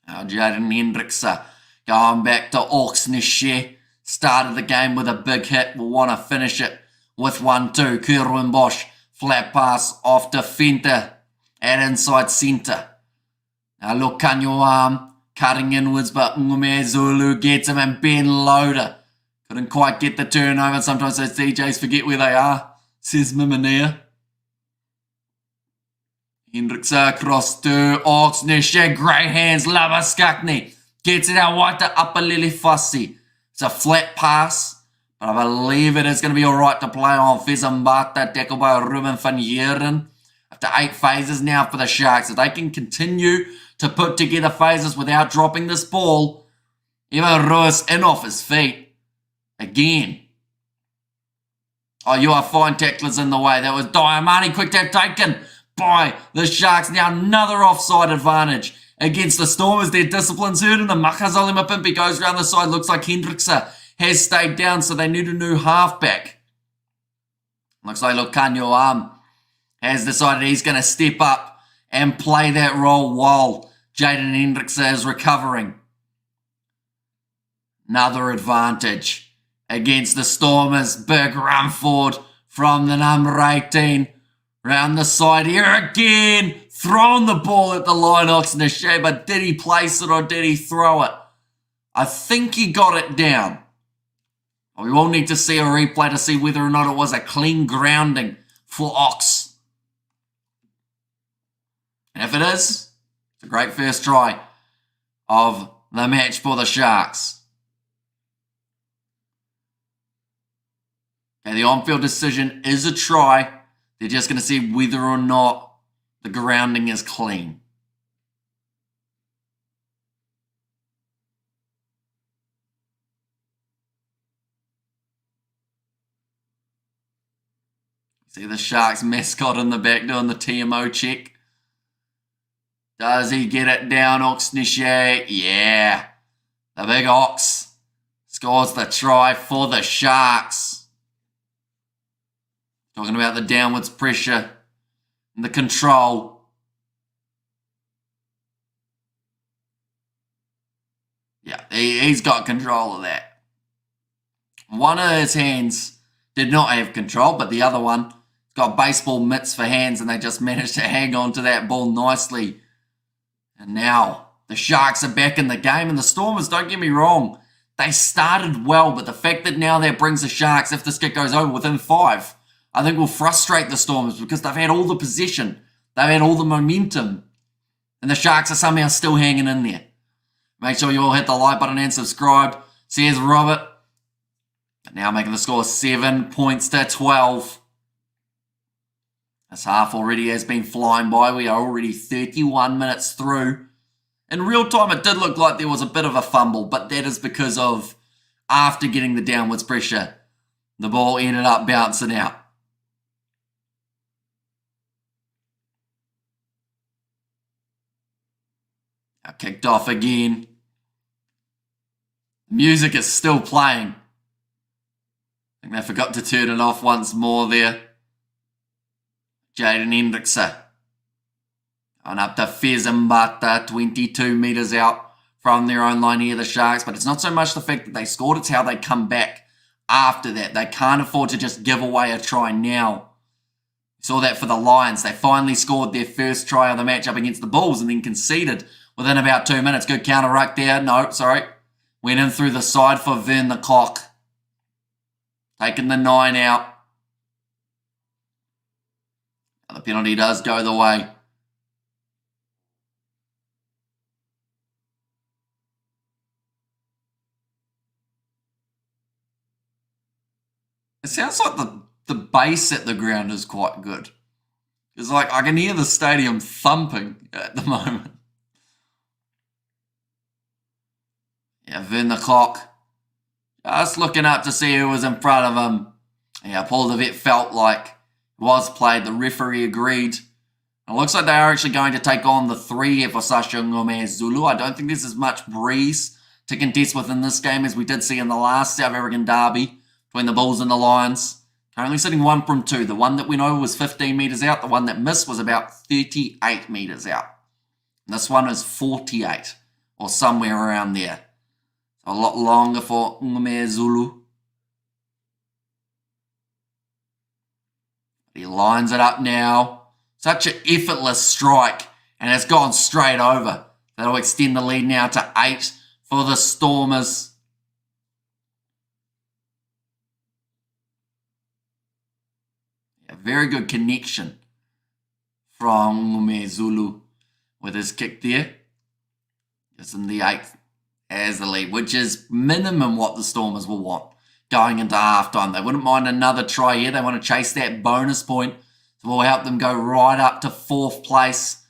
Now Jaden Hendrickse going back to Oxnische. Started the game with a big hit. Will want to finish it with 1-2. Kerwin Bosch. Flat pass off to Fenter at inside centre. Now look, Kanyo arm cutting inwards, but Ngume Zulu gets him, and Ben Loader couldn't quite get the turnover. Sometimes those DJs forget where they are, says Mimania. Hendrickse across to Oxnische. Great hands. Lavaskakni gets it out wide to Upper Lily Fossi. It's a flat pass, but I believe it is going to be all right to play on. Fizambata, tackled by Ruben van Heeren. After 8 phases now for the Sharks. If they can continue to put together phases without dropping this ball, Evan Ruiz in off his feet again. Oh, you are fine tacklers in the way. That was Diamani. Quick tap taken by the Sharks. Now another offside advantage against the Stormers. Their discipline's hurting them. Makazole Mapimpi goes around the side. Looks like Hendrickse has stayed down, so they need a new halfback. Looks like Lucanio has decided he's going to step up and play that role while Jaden Hendrickse is recovering. Another advantage against the Stormers. Big run forward from the number 18. Round the side here again. Throwing the ball at the line, Oxnische, but did he place it or did he throw it? I think he got it down. We will need to see a replay to see whether or not it was a clean grounding for Ox. And if it is, it's a great first try of the match for the Sharks. Okay, the on-field decision is a try. They're just going to see whether or not the grounding is clean. See the Sharks mascot in the back doing the TMO check. Does he get it down, Oxnishak? Yeah. The big Ox scores the try for the Sharks. Talking about the downwards pressure and the control. Yeah, he's got control of that. One of his hands did not have control, but the other one got baseball mitts for hands, and they just managed to hang on to that ball nicely. And now the Sharks are back in the game, and the Stormers, don't get me wrong, they started well, but the fact that now that brings the Sharks, if this kick goes over within 5, I think will frustrate the Stormers because they've had all the possession, they've had all the momentum, and the Sharks are somehow still hanging in there. Make sure you all hit the like button and subscribe. Cheers, Robert. Now making the score 7 points to 12. This half already has been flying by. We are already 31 minutes through. In real time, it did look like there was a bit of a fumble, but that is because of after getting the downwards pressure, the ball ended up bouncing out. Now kicked off again. Music is still playing. I think they forgot to turn it off once more there. Jaden Hendrickson. On up to Fezambata, 22 metres out from their own line here, the Sharks. But it's not so much the fact that they scored, it's how they come back after that. They can't afford to just give away a try now. We saw that for the Lions. They finally scored their first try of the match up against the Bulls and then conceded within about 2 minutes. Good counter ruck there. No, sorry. Went in through the side for Vern the Clock. Taking the 9 out. The penalty does go the way. It sounds like the bass at the ground is quite good. It's like I can hear the stadium thumping at the moment. Yeah, Vern the Clock. Just looking up to see who was in front of him. Yeah, Paul DeVette felt like it was played. The referee agreed. It looks like they are actually going to take on the 3 here for Sasha Ngome Zulu. I don't think there's as much breeze to contest within this game as we did see in the last South African derby between the Bulls and the Lions. Currently sitting 1 from 2. The one that went over was 15 metres out. The one that missed was about 38 metres out. And this one is 48 or somewhere around there. A lot longer for Ngome Zulu. He lines it up now. Such an effortless strike, and it's gone straight over. That'll extend the lead now to 8 for the Stormers. A very good connection from Ngome Zulu with his kick there. It's in the 8th as the lead, which is minimum what the Stormers will want going into halftime. They wouldn't mind another try here. They want to chase that bonus point. So we'll help them go right up to 4th place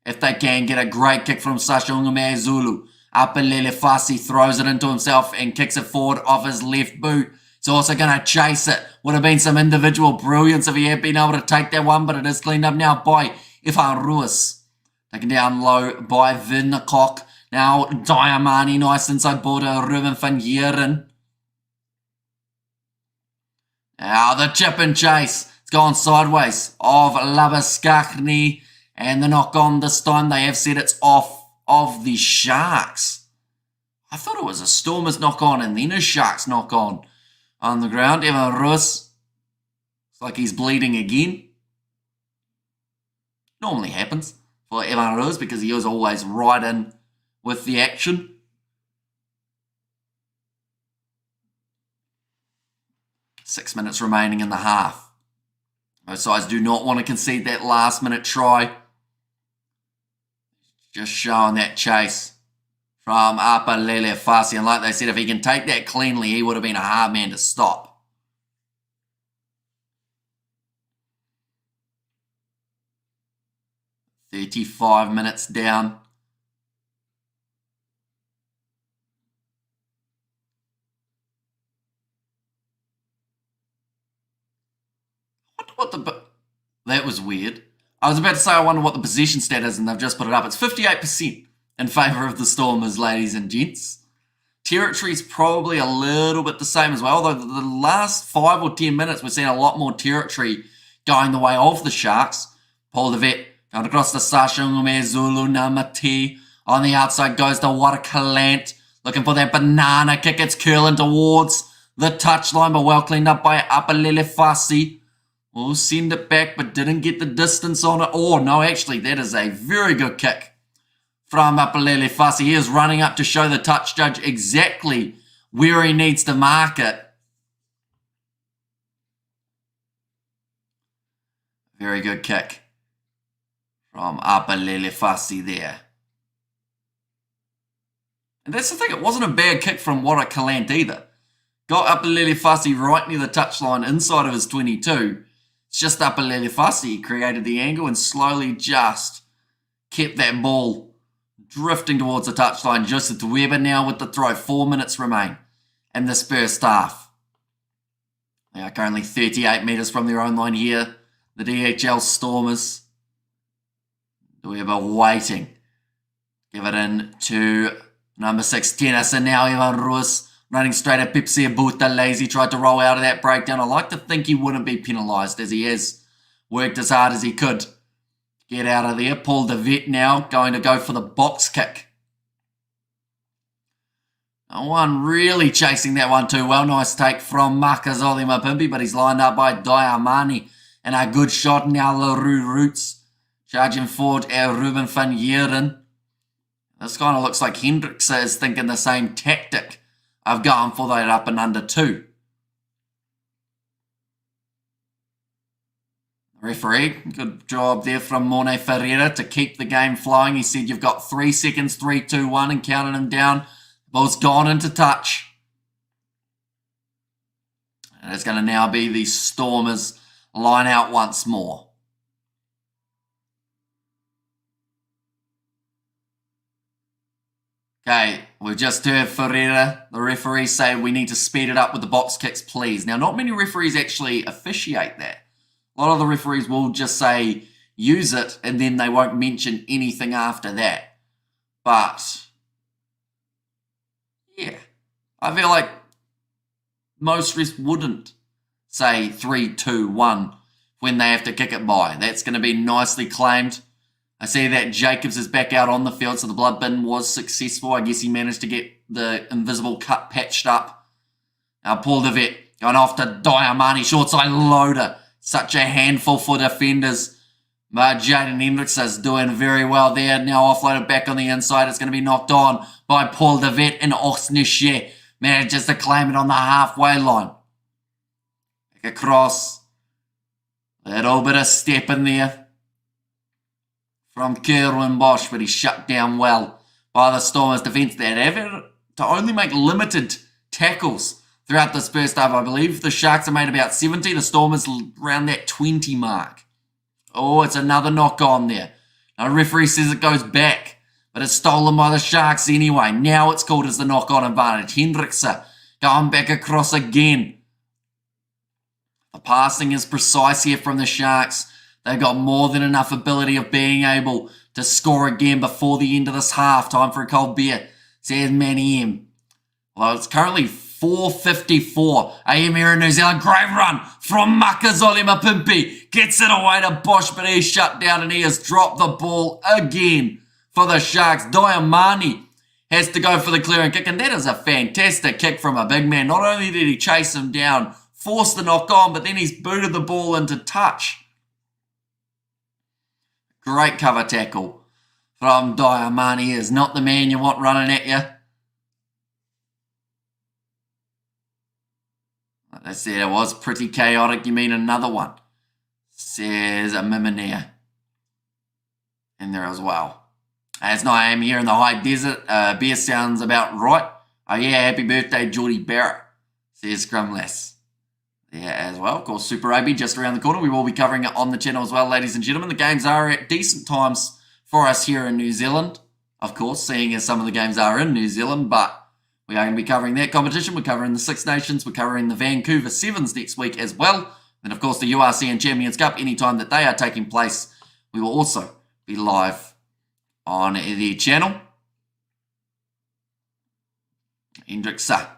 if they can get a great kick from Sasha Ngome Zulu. Apelele Fasi throws it into himself and kicks it forward off his left boot. He's also going to chase it. Would have been some individual brilliance if he had been able to take that one, but it is cleaned up now by Ifan Ruiz. Taken down low by Vern the Clock. Now Diamani nice inside border, Ruben van Heeren. Now the chip and chase. It's gone sideways of Labaskachny. And the knock on this time, they have said it's off of the Sharks. I thought it was a Stormers knock on and then a Sharks knock on the ground. Evan Ruiz. It's like he's bleeding again. Normally happens for Evan Ruiz because he is always right in with the action. Six minutes remaining in the half. Both sides do not want to concede that last minute try. Just showing that chase from Apelele Fasi. And like they said, if he can take that cleanly, he would have been a hard man to stop. "35 minutes down. what the... That was weird. I was about to say I wonder what the possession stat is, and they've just put it up. It's 58% in favour of the Stormers, ladies and gents. Territory's probably a little bit the same as well, although the last 5 or 10 minutes we've seen a lot more territory going the way of the Sharks. Paul de Vet going across the Sasha Zulu Namate. On the outside goes to Warkalant, looking for that banana kick. It's curling towards the touchline, but well cleaned up by Apalele Fasi. Will send it back, but didn't get the distance on it. Oh, no, actually, that is a very good kick from Apalele Fasi. He is running up to show the touch judge exactly where he needs to mark it. Very good kick from Apalele Fasi there. And that's the thing, it wasn't a bad kick from Warakalant either. Got Apalele Fasi right near the touchline inside of his 22. It's just Apalele Fasi created the angle and slowly just kept that ball drifting towards the touchline. Just Weber now with the throw. 4 minutes remain in this first half. They are currently 38 metres from their own line here. The DHL Stormers. Weber waiting. Give it in to number 6, Tennyson. Now Ivan Ruiz running straight at Pepsi Abuta. Lazy tried to roll out of that breakdown. I like to think he wouldn't be penalised, as he has worked as hard as he could to get out of there. Paul de Vet now going to go for the box kick. No one really chasing that one too well. Nice take from Makazole Mapimpi, but he's lined up by Diamani. And a good shot now, LaRue Roots. Charging forward Ruben van Heeren. This kind of looks like Hendrickse is thinking the same tactic of going for that up and under 2. Referee, good job there from Morne Ferreira to keep the game flowing. He said you've got 3 seconds, 3, 2, 1, and counted him down. The ball's gone into touch. And it's going to now be the Stormers line out once more. Okay, we've just heard Ferreira, the referee, say we need to speed it up with the box kicks, please. Now, not many referees actually officiate that. A lot of the referees will just say, use it, and then they won't mention anything after that. But, yeah, I feel like most refs wouldn't say 3, 2, 1 when they have to kick it by. That's going to be nicely claimed. I see that Jacobs is back out on the field, so the blood bin was successful. I guess he managed to get the invisible cut patched up. Now Paul de Vet going off to Diamani, short side loader. Such a handful for defenders. But Jaden Hendricks is doing very well there. Now offloaded back on the inside. It's going to be knocked on by Paul de Vet, and Osnische manages to claim it on the halfway line. Back across. A little bit of step in there from Kerwin Bosch, but he's shut down well by the Stormers defence. They have to only make limited tackles throughout this first half. I believe the Sharks have made about 70, the Stormers around that 20 mark. Oh, it's another knock on there. Now, the referee says it goes back, but it's stolen by the Sharks anyway. Now it's called as the knock on advantage. Hendrickse going back across again. The passing is precise here from the Sharks. They've got more than enough ability of being able to score again before the end of this half. Time for a cold beer, says Manny M. Well, it's currently 4:54 a.m. here in New Zealand. Great run from Makazole Mapimpi. Gets it away to Bosch, but he's shut down and he has dropped the ball again for the Sharks. Diamani has to go for the clearing kick, and that is a fantastic kick from a big man. Not only did he chase him down, force the knock on, but then he's booted the ball into touch. Great cover tackle from Diamani. He is not the man you want running at you. Like I said, it was pretty chaotic. You mean another one? Says a Mimineer in there as well. As I am here in the high desert, beer sounds about right. Oh yeah, happy birthday, Geordie Barrett, says Scrumless. Yeah, as well. Of course, Super Rugby just around the corner. We will be covering it on the channel as well, ladies and gentlemen. The games are at decent times for us here in New Zealand. Of course, seeing as some of the games are in New Zealand, but we are going to be covering that competition. We're covering the Six Nations. We're covering the Vancouver Sevens next week as well. And of course, the URC and Champions Cup, anytime that they are taking place, we will also be live on the channel. Hendricksa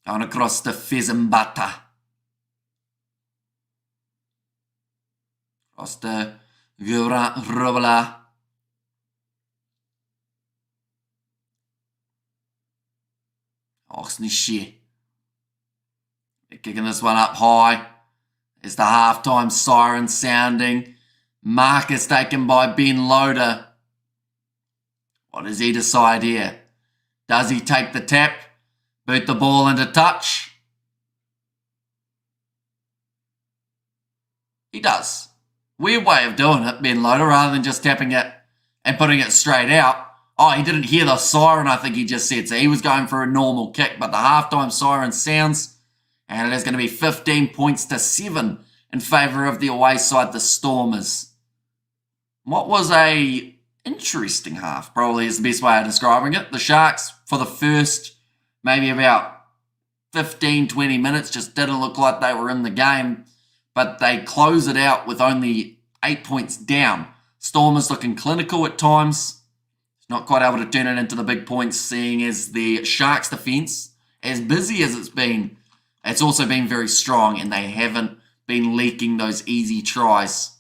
going across to Fezembata. Across to Robala. Oxnishe. They're kicking this one up high. There's the halftime siren sounding. Mark is taken by Ben Loader. What does he decide here? Does he take the tap? Boot the ball into touch? He does. Weird way of doing it, Ben Loader, rather than just tapping it and putting it straight out. Oh, he didn't hear the siren, I think he just said. So he was going for a normal kick, but the halftime siren sounds, and it is going to be 15 points to 7 in favour of the away side, the Stormers. What was a interesting half, probably is the best way of describing it. The Sharks, for the first maybe about 15, 20 minutes, just didn't look like they were in the game, but they close it out with only 8 points down. Stormers looking clinical at times. Not quite able to turn it into the big points, seeing as the Sharks' defence, as busy as it's also been very strong, and they haven't been leaking those easy tries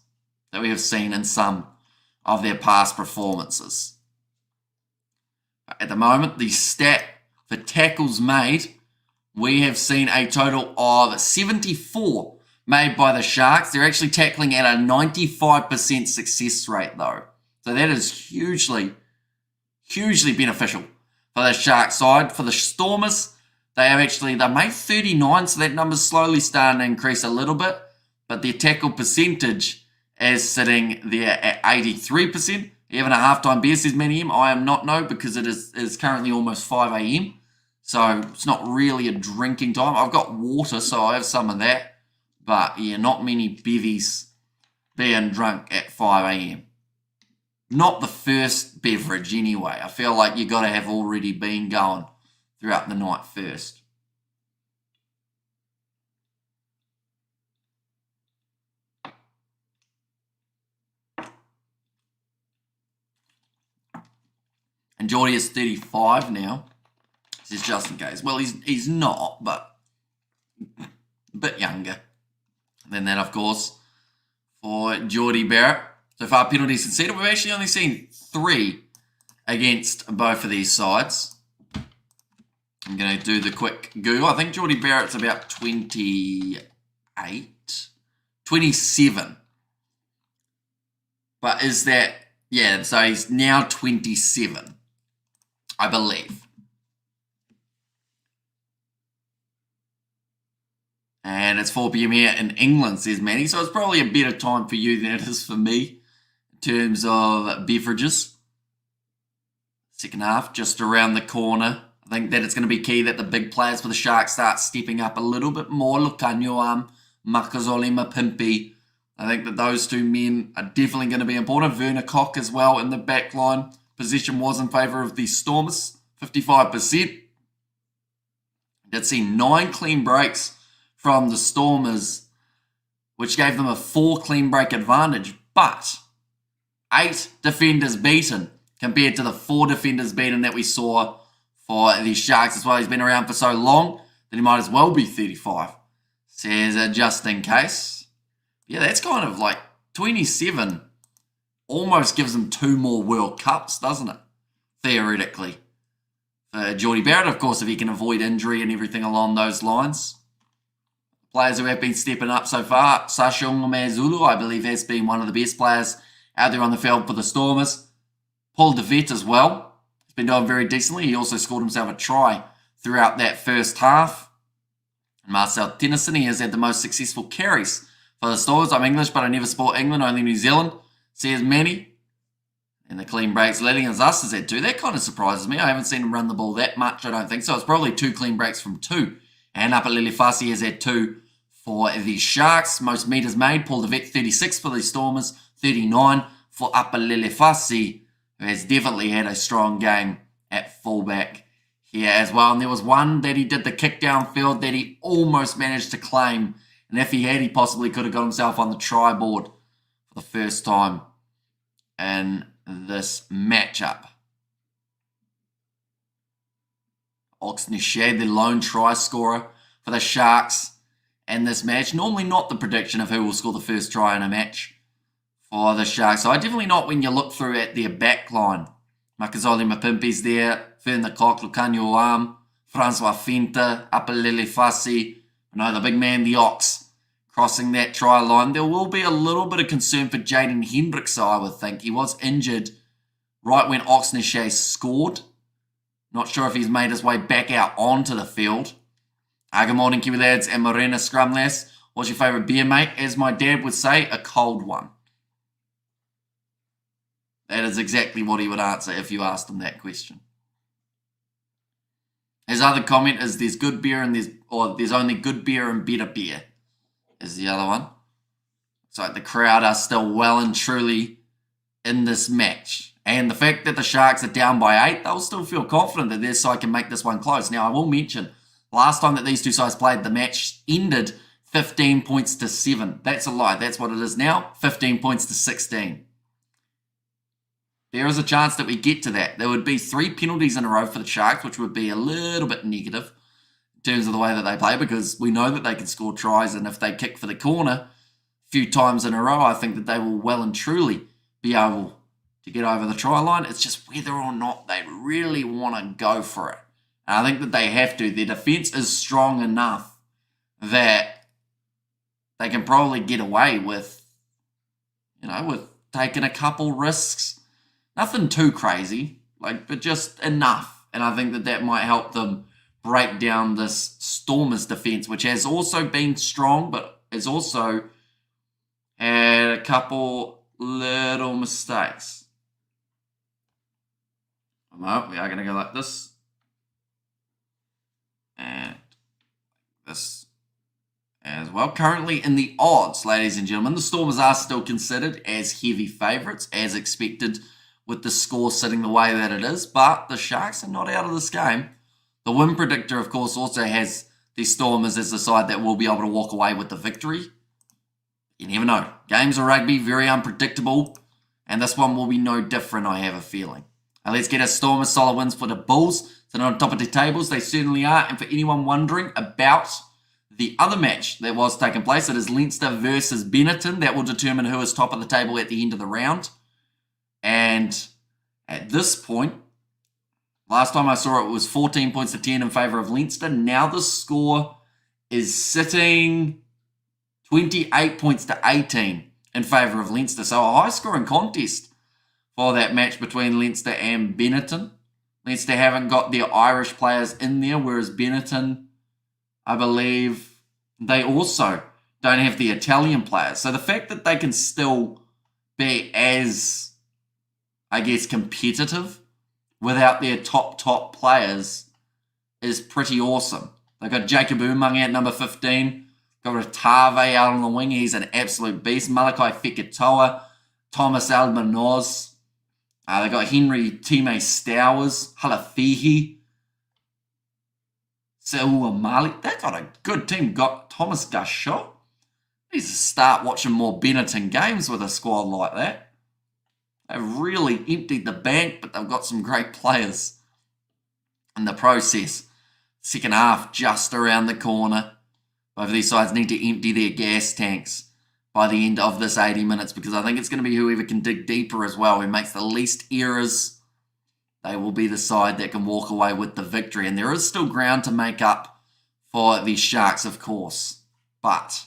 that we have seen in some of their past performances. At the moment, the stat for tackles made, we have seen a total of 74 made by the Sharks. They're actually tackling at a 95% success rate, though. So that is hugely beneficial for the Shark side. For the Stormers, they made 39, so that number's slowly starting to increase a little bit, but their tackle percentage is sitting there at 83%. Even a halftime beer says many M. I am not no, because it is currently almost 5 a.m. So it's not really a drinking time. I've got water, so I have some of that. But yeah, not many bevies being drunk at 5 a.m. Not the first beverage anyway. I feel like you got to have already been going throughout the night first. And Geordie is 35 now. This is just in case. Well, he's not, but a bit younger than that, of course, for Geordie Barrett. So far, penalties conceded. We've actually only seen 3 against both of these sides. I'm going to do the quick Google. I think Geordie Barrett's about 28, 27. But is that, yeah, so he's now 27, I believe. And it's 4 p.m. here in England, says Manny. So it's probably a better time for you than it is for me in terms of beverages. Second half, just around the corner. I think that it's going to be key that the big players for the Sharks start stepping up a little bit more. Lucanio, Makazole, Mapimpi. I think that those two men are definitely going to be important. Werner Koch as well in the back line. Position was in favour of the Stormers, 55%. Did see 9 clean breaks from the Stormers, which gave them a 4 clean break advantage, but 8 defenders beaten compared to the 4 defenders beaten that we saw for the Sharks as well. He's been around for so long that he might as well be 35, says just in case. Yeah, that's kind of like 27 almost gives them 2 more World Cups, doesn't it? Theoretically. Geordie Barrett, of course, if he can avoid injury and everything along those lines. Players who have been stepping up so far, Sashung Mazulu, I believe, has been one of the best players out there on the field for the Stormers. Paul de Vet as well. He's been doing very decently. He also scored himself a try throughout that first half. And Marcel Tennyson, he has had the most successful carries for the Stormers. I'm English, but I never support England, only New Zealand. Says Manny. And the clean breaks, letting us has had 2. That kind of surprises me. I haven't seen him run the ball that much, I don't think so. It's probably 2 clean breaks from 2. And Upper Fasi has had 2 for the Sharks. Most meters made. Paul de Vet, 36 for the Stormers, 39 for Upper Fasi, who has definitely had a strong game at fullback here as well. And there was one that he did the kick downfield that he almost managed to claim And if he had, he possibly could have got himself on the try board for the first time in this matchup. Oxnishad, the lone try scorer for the Sharks in this match. Normally not the prediction of who will score the first try in a match for the Sharks. So definitely not when you look through at their back line. Makazole Mapimpi's there, Fern the Cock, Lucanio Arm, Francois Fenta, Apalele Fassi, the big man, the Ox, crossing that try line. There will be a little bit of concern for Jaden Hendricks, I would think. He was injured right when Oxnishad scored. Not sure if he's made his way back out onto the field. Good morning, Kiwi lads and Morena Scrumlass. What's your favourite beer, mate? As my dad would say, a cold one. That is exactly what he would answer if you asked him that question. His other comment is there's good beer and there's only good beer and better beer is the other one. So the crowd are still well and truly in this match. And the fact that the Sharks are down by 8, they'll still feel confident that their side can make this one close. Now, I will mention, last time that these two sides played, the match ended 15 points to 7. That's a lie. That's what it is now, 15 points to 16. There is a chance that we get to that. There would be 3 penalties in a row for the Sharks, which would be a little bit negative in terms of the way that they play, because we know that they can score tries, and if they kick for the corner a few times in a row, I think that they will well and truly be able to get over the try line. It's just whether or not they really want to go for it. And I think that they have to. Their defence is strong enough that they can probably get away with, with taking a couple risks. Nothing too crazy, but just enough. And I think that that might help them break down this Stormers defence, which has also been strong, but has also had a couple little mistakes. No, we are going to go like this. And this as well. Currently in the odds, ladies and gentlemen, the Stormers are still considered as heavy favourites, as expected, with the score sitting the way that it is, but the Sharks are not out of this game. The win predictor, of course, also has the Stormers as the side that will be able to walk away with the victory. You never know. Games of rugby, very unpredictable, and this one will be no different, I have a feeling. Now let's get a Stormers solid wins for the Bulls. So on top of the tables, they certainly are, and for anyone wondering about the other match that was taking place, it is Leinster versus Benetton. That will determine who is top of the table at the end of the round. And at this point, last time I saw it was 14 points to 10 in favour of Leinster. Now the score is sitting 28 points to 18 in favour of Leinster. So a high-scoring contest for that match between Leinster and Benetton. Leinster haven't got their Irish players in there, whereas Benetton, I believe, they also don't have the Italian players. So the fact that they can still be as, I guess, competitive without their top players is pretty awesome. They've got Jacob Umang at number 15. Got Ratave out on the wing. He's an absolute beast. Malachi Fekitoa, Thomas Almanoz. They've got Henry Time Stowers, Halafihi, Seua Mali. They've got a good team. Got Thomas Gashot. Needs to start watching more Benetton games with a squad like that. They've really emptied the bank, but they've got some great players in the process. Second half just around the corner. Both of these sides need to empty their gas tanks by the end of this 80 minutes, because I think it's going to be whoever can dig deeper as well, who makes the least errors. They will be the side that can walk away with the victory. And there is still ground to make up for the Sharks, of course. But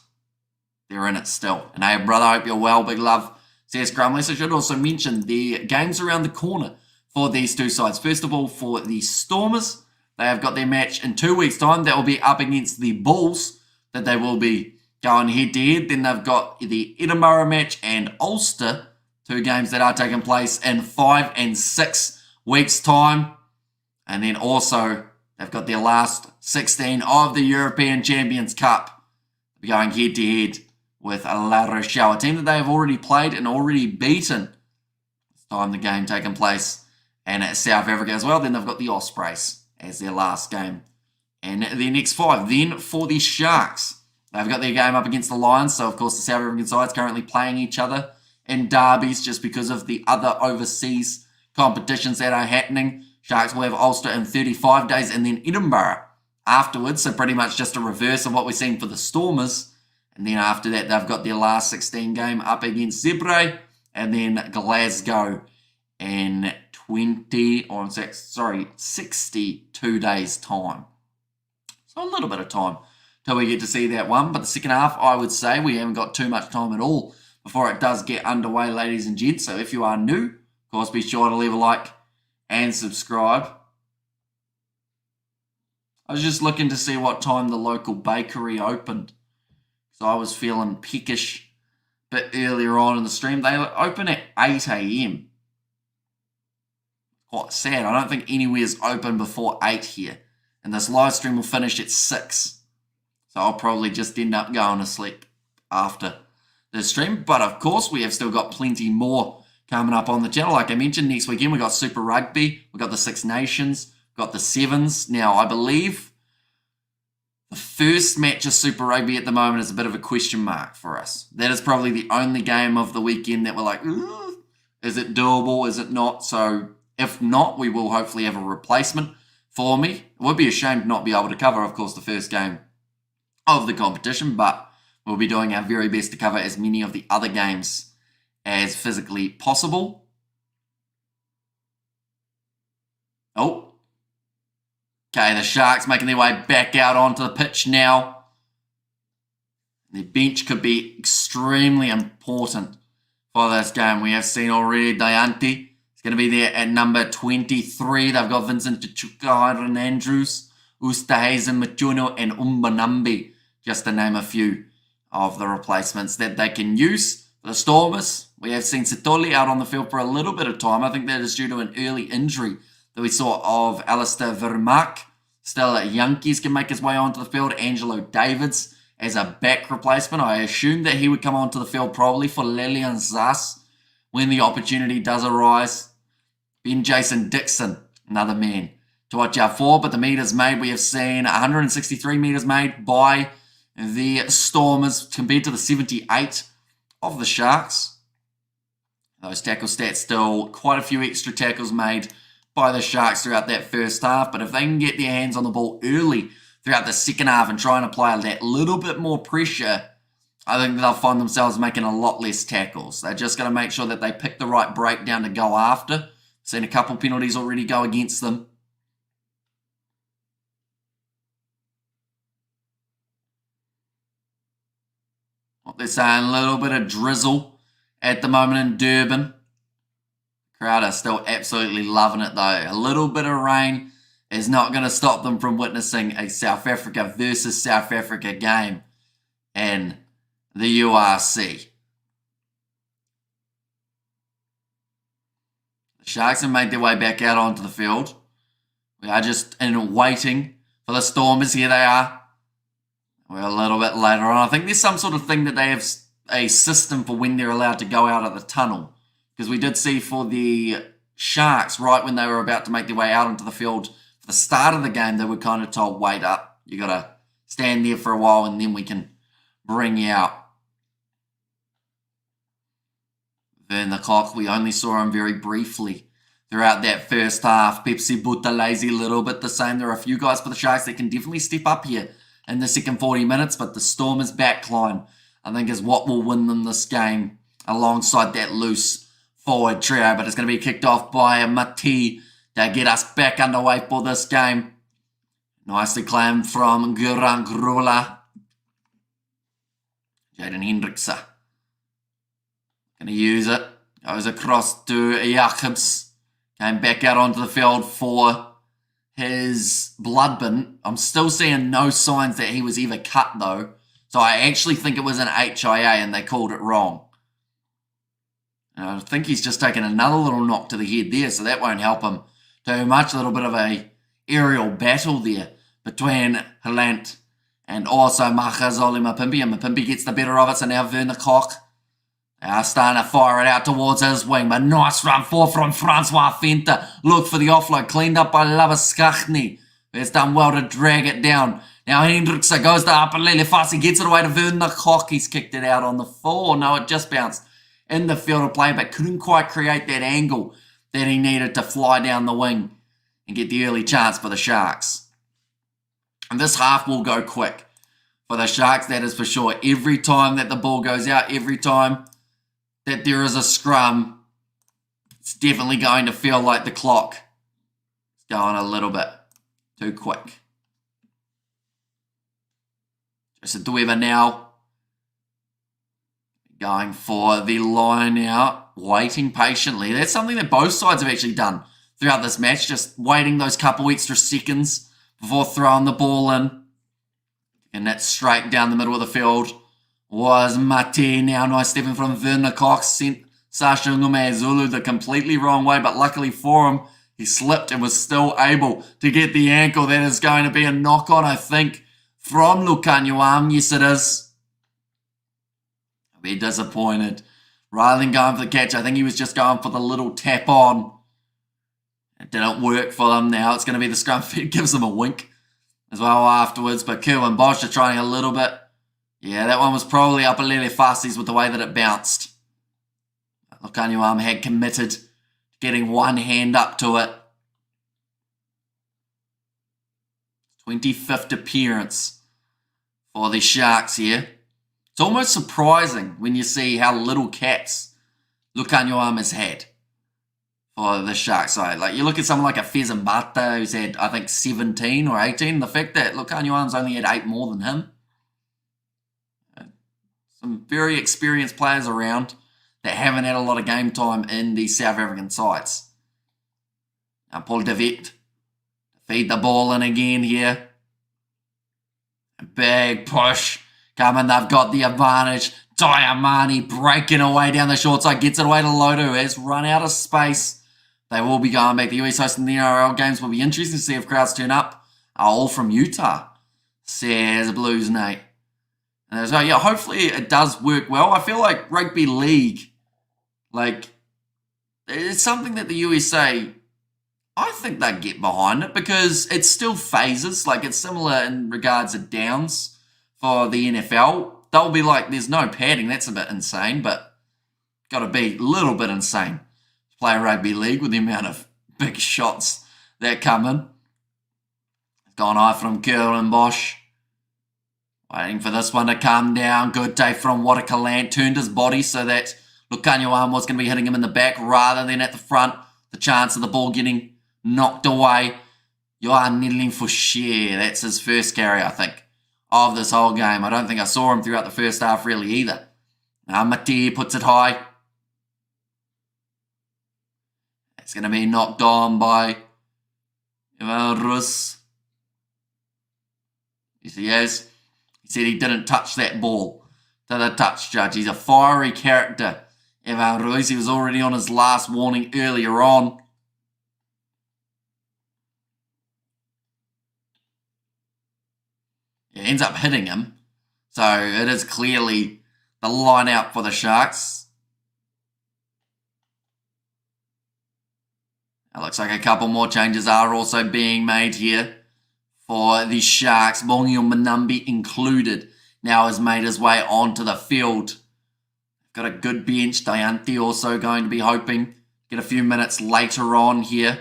they're in it still. And hey, brother, I hope you're well. Big love. CS Grumless. I should also mention the games around the corner for these two sides. First of all, for the Stormers, they have got their match in 2 weeks' time. That will be up against the Bulls, that they will be going head-to-head. Then they've got the Edinburgh match and Ulster, 2 games that are taking place in 5 and 6 weeks' time. And then also, they've got their last 16 of the European Champions Cup. They'll be going head-to-head with La Rochelle, a team that they have already played and already beaten. This time the game taking place in South Africa as well. Then they've got the Ospreys as their last game and their next 5. Then for the Sharks, They've got their game up against the Lions, so of course the South African side's currently playing each other in derbies just because of the other overseas competitions that are happening. Sharks will have Ulster in 35 days and then Edinburgh afterwards, so pretty much just a reverse of what we're seeing for the Stormers. And then after that, they've got their last 16 game up against Zebre, and then Glasgow in 62 days' time. So a little bit of time till we get to see that one. But the second half, I would say we haven't got too much time at all before it does get underway, ladies and gents. So if you are new, of course, be sure to leave a like and subscribe. I was just looking to see what time the local bakery opened. So I was feeling peckish a bit earlier on in the stream. They open at 8 a.m. Quite sad. I don't think anywhere's open before 8 here. And this live stream will finish at 6. So I'll probably just end up going to sleep after the stream. But of course, we have still got plenty more coming up on the channel. Like I mentioned, next weekend we got Super Rugby. We got the Six Nations. We got the Sevens. Now, I believe the first match of Super Rugby at the moment is a bit of a question mark for us. That is probably the only game of the weekend that we're like, is it doable? Is it not? So if not, we will hopefully have a replacement for me. It would be a shame to not be able to cover, of course, the first game of the competition, but we'll be doing our very best to cover as many of the other games as physically possible. Oh. Okay, the Sharks making their way back out onto the pitch now. The bench could be extremely important for this game. We have seen already Diante. It's going to be there at number 23. They've got Vincent Chuka, Hiron Andrews, Ustahazen, Machuno, and Umbanambi, just to name a few of the replacements that they can use. For the Stormers, we have seen Sitoli out on the field for a little bit of time. I think that is due to an early injury that we saw of Alistair Vermaak. Still, Yankees can make his way onto the field. Angelo Davids as a back replacement. I assume that he would come onto the field probably for Lillian Zas when the opportunity does arise. Ben Jason Dixon, another man to watch out for. But the meters made, we have seen 163 meters made by the Stormers compared to the 78 of the Sharks. Those tackle stats still quite a few extra tackles made by the Sharks throughout that first half. But if they can get their hands on the ball early throughout the second half and try and apply that little bit more pressure, I think they'll find themselves making a lot less tackles. They're just going to make sure that they pick the right breakdown to go after. Seen a couple penalties already go against them. What they're saying, a little bit of drizzle at the moment in Durban. Crowd are still absolutely loving it though. A little bit of rain is not going to stop them from witnessing a South Africa versus South Africa game in the URC. The Sharks have made their way back out onto the field. We are just waiting for the Stormers. Here they are. We're a little bit later on. I think there's some sort of thing that they have a system for when they're allowed to go out of the tunnel. Because we did see for the Sharks, right when they were about to make their way out onto the field, for the start of the game, they were kind of told, wait up. You got to stand there for a while and then we can bring you out. Then the clock, we only saw him very briefly throughout that first half. Pepsi Buthelezi, a little bit the same. There are a few guys for the Sharks that can definitely step up here in the second 40 minutes, but the Stormers' backline, I think, is what will win them this game alongside that loose forward trio. But it's going to be kicked off by Mati to get us back underway for this game. Nicely claimed from Gurang Grula. Jaden Hendrickse. Going to use it. Goes across to Jacobs. Came back out onto the field for his blood bin. I'm still seeing no signs that he was ever cut though. So I actually think it was an HIA and they called it wrong. And I think he's just taken another little knock to the head there, so that won't help him too much. A little bit of a aerial battle there between Halant and also Mahazoli Mapimpi. And Mapimpi gets the better of it, so now Werner Koch. They are starting to fire it out towards his wing, but nice run forward from Francois Fenta. Look for the offload, cleaned up by Lavaskachny. It's done well to drag it down Now Hendrickson goes to Apalele fast. He gets it away to Werner Koch. He's kicked it out on the 4. No, it just bounced in the field of play, but couldn't quite create that angle that he needed to fly down the wing and get the early chance for the Sharks. And this half will go quick for the Sharks, that is for sure. Every time that the ball goes out, every time that there is a scrum, it's definitely going to feel like the clock is going a little bit too quick. Joseph Duever now going for the line out, waiting patiently. That's something that both sides have actually done throughout this match, just waiting those couple extra seconds before throwing the ball in. And that straight down the middle of the field was Mate. Now nice stepping from Werner Koch, sent Sasha Ngumezulu the completely wrong way, but luckily for him, he slipped and was still able to get the ankle. That is going to be a knock-on, I think, from Lukanyuam. Yes, it is. I'll be disappointed. Rather than going for the catch, I think he was just going for the little tap on. It didn't work for them. Now it's going to be the scrum. It gives them a wink as well afterwards. But Kerwin Bosch are trying a little bit. Yeah, that one was probably Apalele Fasties with the way that it bounced. Lukanyuam had committed to getting one hand up to it. 25th appearance for the Sharks here. It's almost surprising when you see how little caps Lukanyuam has had for the Sharks side. Like, you look at someone like a Fezambata who's had, I think, 17 or 18. The fact that Lukanyuam's only had 8 more than him. Some very experienced players around that haven't had a lot of game time in the South African sides. Now Paul de Wet feed the ball in again here. A big push coming. They've got the advantage. Diamani breaking away down the short side. Gets it away to Lodu. Has run out of space. They will be going back. The US hosting the NRL games will be interesting to see if crowds turn up. All from Utah, says Blues Nate. And so, yeah, hopefully it does work well. I feel like rugby league, like, it's something that the USA, I think they'd get behind it because it's still phases. Like, it's similar in regards to downs for the NFL. They'll be like, there's no padding. That's a bit insane, but got to be a little bit insane to play rugby league with the amount of big shots that come in. Gone high from Kerwin Bosch. Waiting for this one to come down. Good take from Watakalant. Turned his body so that Lukanyuam was going to be hitting him in the back rather than at the front. The chance of the ball getting knocked away. Johan Niddling for share. That's his first carry, I think, of this whole game. I don't think I saw him throughout the first half really either. Now Mate puts it high. It's going to be knocked on by Ivan Rus. Yes, he is. He said he didn't touch that ball to the touch judge. He's a fiery character, Evan Ruiz. He was already on his last warning earlier on. It ends up hitting him. So it is clearly the line out for the Sharks. It looks like a couple more changes are also being made here for the Sharks. Bongio Manambi included now has made his way onto the field. Got a good bench. Diante also going to be hoping to get a few minutes later on here.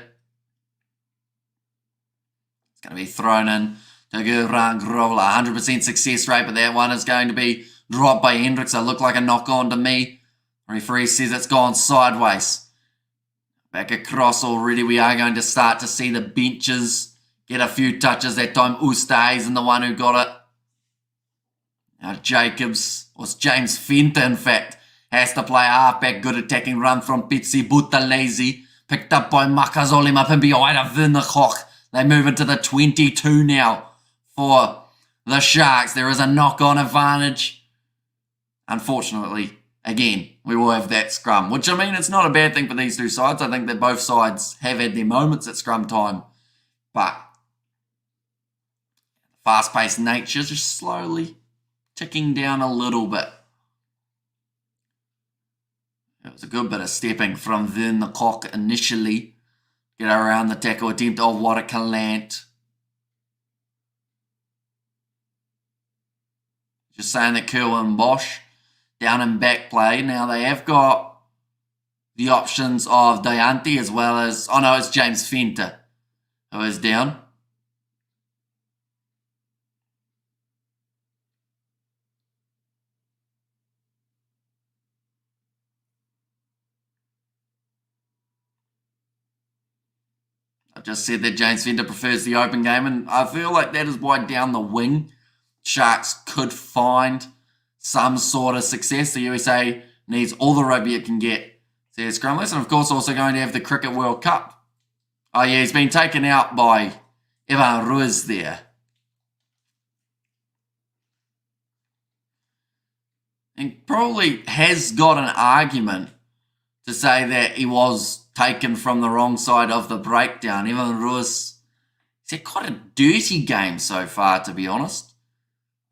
It's going to be thrown in to Gurang Grola. 100% success rate, but that one is going to be dropped by Hendricks. It looked like a knock on to me. Referee says it's gone sideways. Back across already. We are going to start to see the benches get a few touches. That time Ustays and the one who got it. Now Jacobs, or James Fenta in fact, has to play halfback. Good attacking run from Pitsi Buthelezi. Picked up by Makazole Mapimbi Oida Werner Koch. They move into the 22 now for the Sharks. There is a knock-on advantage. Unfortunately, again, we will have that scrum. Which, I mean, it's not a bad thing for these two sides. I think that both sides have had their moments at scrum time. But fast-paced nature just slowly ticking down a little bit. It was a good bit of stepping from Werner Koch initially. Get around the tackle attempt of Watakalant. Just saying that Kerwin Bosch down in back play. Now they have got the options of Diante as well as, oh no, it's James Fenter who is down. I just said that James Fenter prefers the open game, and I feel like that is why down the wing, Sharks could find some sort of success. The USA needs all the rugby it can get. So there's scrumless, and of course also going to have the Cricket World Cup. Oh yeah, he's been taken out by Evan Ruiz there. And probably has got an argument to say that he was taken from the wrong side of the breakdown. Evan Ruiz, he's had quite a dirty game so far, to be honest.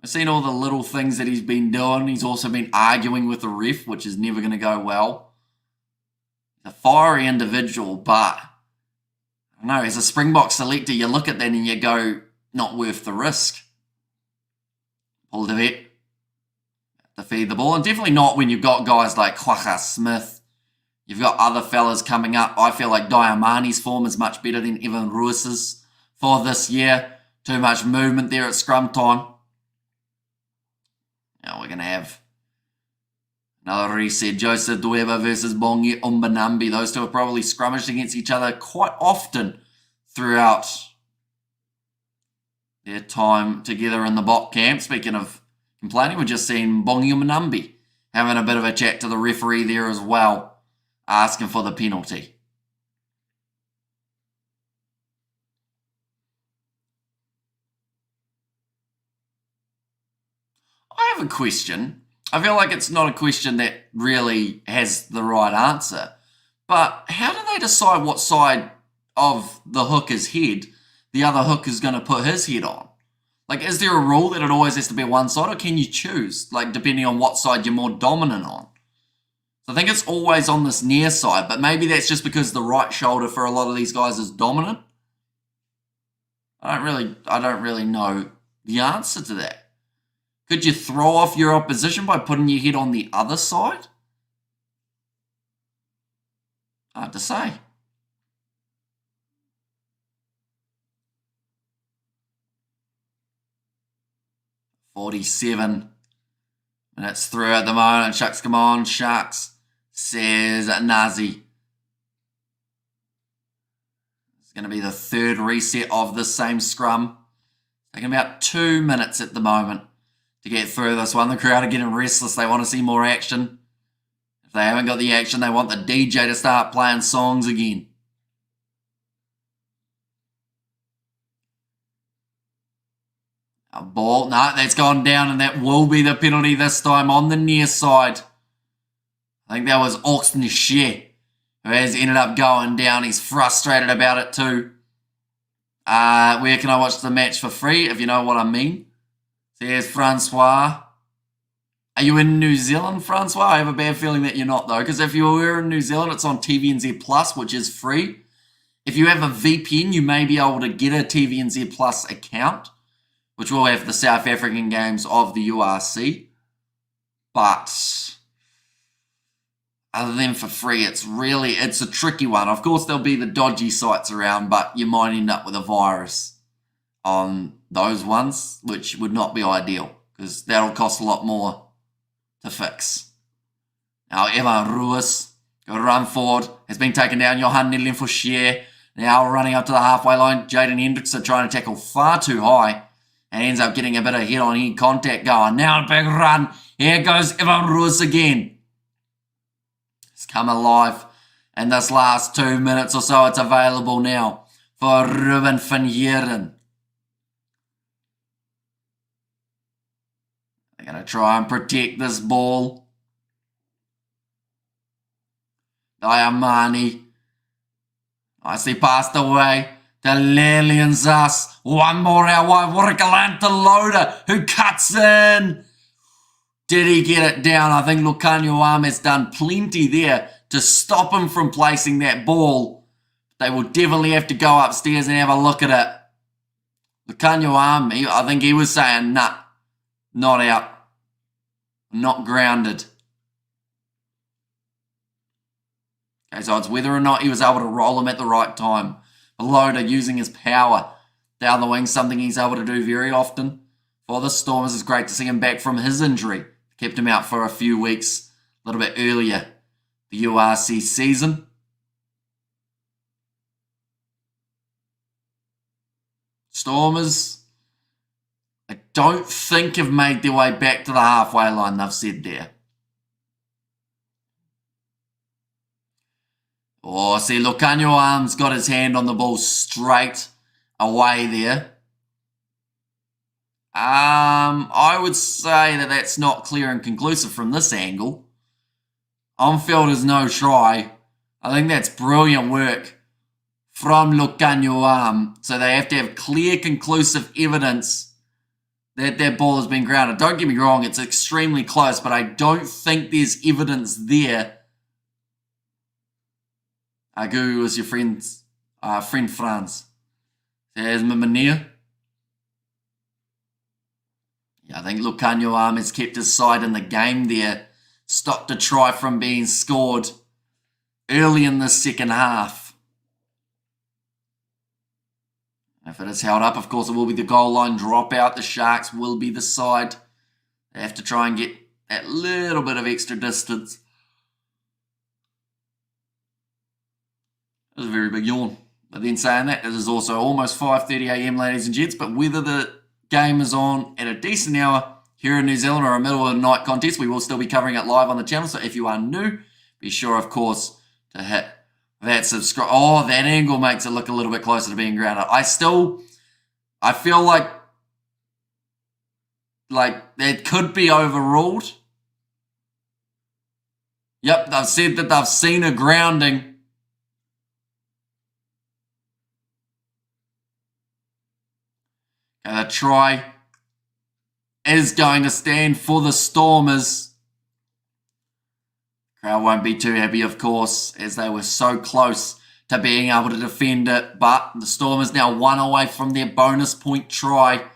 I've seen all the little things that he's been doing. He's also been arguing with the ref, which is never going to go well. He's a fiery individual, but I don't know, as a Springbok selector, you look at that and you go, not worth the risk. Paul DeVette to feed the ball, and definitely not when you've got guys like Quagga Smith. You've got other fellas coming up. I feel like Diamani's form is much better than Evan Ruiz's for this year. Too much movement there at scrum time. Now we're going to have another reset. Joseph Dueva versus Bongi Umbanambi. Those two have probably scrummaged against each other quite often throughout their time together in the Bok camp. Speaking of complaining, we're just seeing Bongi Umbanambi having a bit of a chat to the referee there as well, asking for the penalty. I have a question. I feel like it's not a question that really has the right answer. But how do they decide what side of the hooker's head the other hooker is going to put his head on? Like, is there a rule that it always has to be one side, or can you choose, like, depending on what side you're more dominant on? So I think it's always on this near side, but maybe that's just because the right shoulder for a lot of these guys is dominant. I don't really know the answer to that. Could you throw off your opposition by putting your head on the other side? Hard to say. "47 minutes through at the moment. Sharks come on. Sharks, says Nazi. It's going to be the third reset of the same scrum. Taking about 2 minutes at the moment to get through this one. The crowd are getting restless. They want to see more action. If they haven't got the action, they want the DJ to start playing songs again. A ball, no, that's gone down, and that will be the penalty this time on the near side. I think that was Austin Shea, who has ended up going down. He's frustrated about it too. Where can I watch the match for free, if you know what I mean? So here's Francois. Are you in New Zealand, Francois? I have a bad feeling that you're not, though, because if you were in New Zealand, it's on TVNZ Plus, which is free. If you have a VPN, you may be able to get a TVNZ Plus account, which will have the South African games of the URC. But other than for free, it's a tricky one. Of course, there'll be the dodgy sites around, but you might end up with a virus on those ones, which would not be ideal, because that'll cost a lot more to fix. Now, Evan Ruiz, got a run forward, has been taken down. Johan Nedlin for Shea. Now running up to the halfway line. Jaden Hendrickson trying to tackle far too high, and ends up getting a bit of head-on-head contact going. Now a big run. Here goes Evan Ruiz again. It's come alive in this last 2 minutes or so. It's available now for Ruben van Heeren. They're going to try and protect this ball. Diamani. Nicely passed away to Lelian Zas. One more out wide. Warikalanta Loader, who cuts in. Did he get it down? I think Lucanio has done plenty there to stop him from placing that ball. They will definitely have to go upstairs and have a look at it. Lucanio I think he was saying, nah, not out. not grounded. Okay, so it's whether or not he was able to roll him at the right time. Loader using his power down the wing, something he's able to do very often. For the Stormers, it's great to see him back from his injury. Kept him out for a few weeks, a little bit earlier, the URC season. Stormers, I don't think have made their way back to the halfway line, they've said there. Oh, see, Lucanio Arms got his hand on the ball straight away there. I would say that that's not clear and conclusive from this angle. On field is no try. I think that's brilliant work from Lucanio Arm. So they have to have clear, conclusive evidence that their ball has been grounded. Don't get me wrong, it's extremely close, but I don't think there's evidence there. Who was your friend Franz? There's my meneer. Yeah, I think Lucanio Arm has kept his side in the game there. Stopped a try from being scored early in the second half. If it is held up, of course, it will be the goal line dropout. The Sharks will be the side. They have to try and get that little bit of extra distance. That was a very big yawn. But then saying that, it is also almost 5:30 a.m, ladies and gents. But whether the game is on at a decent hour here in New Zealand or a middle of the night contest, we will still be covering it live on the channel. So if you are new, be sure, of course, to hit that subscribe. Oh, that angle makes it look a little bit closer to being grounded. I feel like that could be overruled. Yep, they've said that they've seen a grounding. The try is going to stand for the Stormers. Crowd won't be too happy, of course, as they were so close to being able to defend it. But the Stormers now one away from their bonus point try.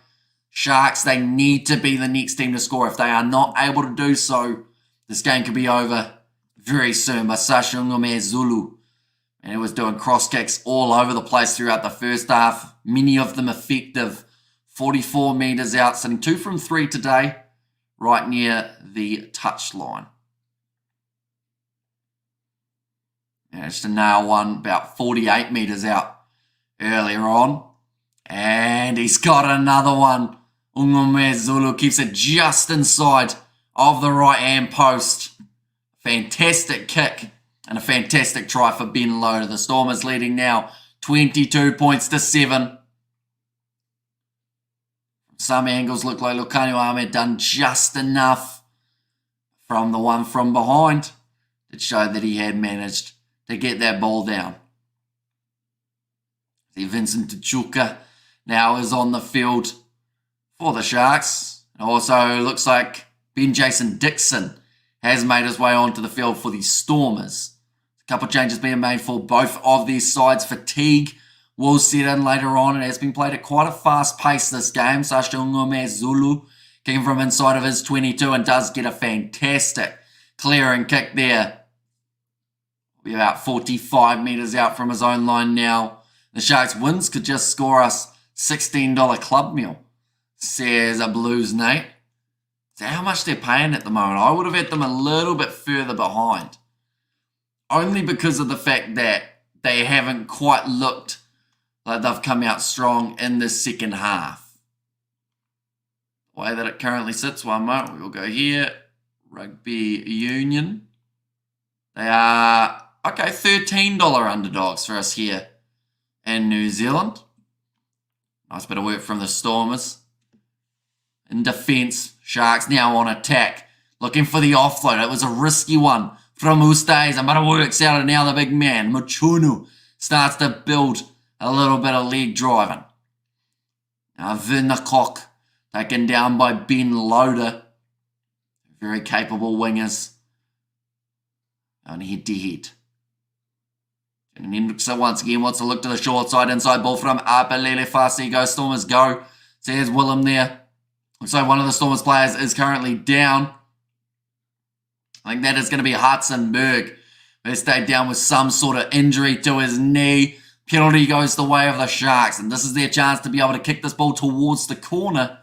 Sharks, they need to be the next team to score. If they are not able to do so, this game could be over very soon. By Sasha Ngome Zulu. And it was doing cross kicks all over the place throughout the first half. Many of them effective. 44 metres out, sitting 2 from 3 today, right near the touchline. Managed to nail one about 48 metres out earlier on. And he's got another one. Ngome Zulu keeps it just inside of the right-hand post. Fantastic kick and a fantastic try for Ben Loader. The Stormers leading now 22 points to 7. Some angles look like Lucanio Arm had done just enough from the one from behind to show that he had managed to get that ball down. See, Vincent Tuchuka now is on the field for the Sharks. It also looks like Ben Jason Dixon has made his way onto the field for the Stormers. A couple of changes being made for both of these sides. Fatigue will set in later on. It has been played at quite a fast pace this game. Sasha Ngome Zulu came from inside of his 22 and does get a fantastic clearing kick there. We're about 45 metres out from his own line now. The Sharks wins could just score us $16 club meal, says a Blues Nate. So how much they're paying at the moment? I would have had them a little bit further behind. Only because of the fact that they haven't quite looked like they've come out strong in the second half. The way that it currently sits, one moment, we will go here. Rugby Union. They are, okay, $13 underdogs for us here in New Zealand. Nice bit of work from the Stormers. In defence, Sharks now on attack. Looking for the offload. It was a risky one from Ustazen, but it works out, and now the big man, Machunu, starts to build a little bit of leg driving. Now Vinakok taken down by Ben Loader. Very capable wingers. Only head to head. And Hendrickson once again wants to look to the short side. Inside ball from Apelele Fasi. Go Stormers go. Says Willem there. So one of the Stormers players is currently down. I think that is going to be Hudson-Berg. He stayed down with some sort of injury to his knee. Penalty goes the way of the Sharks, and this is their chance to be able to kick this ball towards the corner.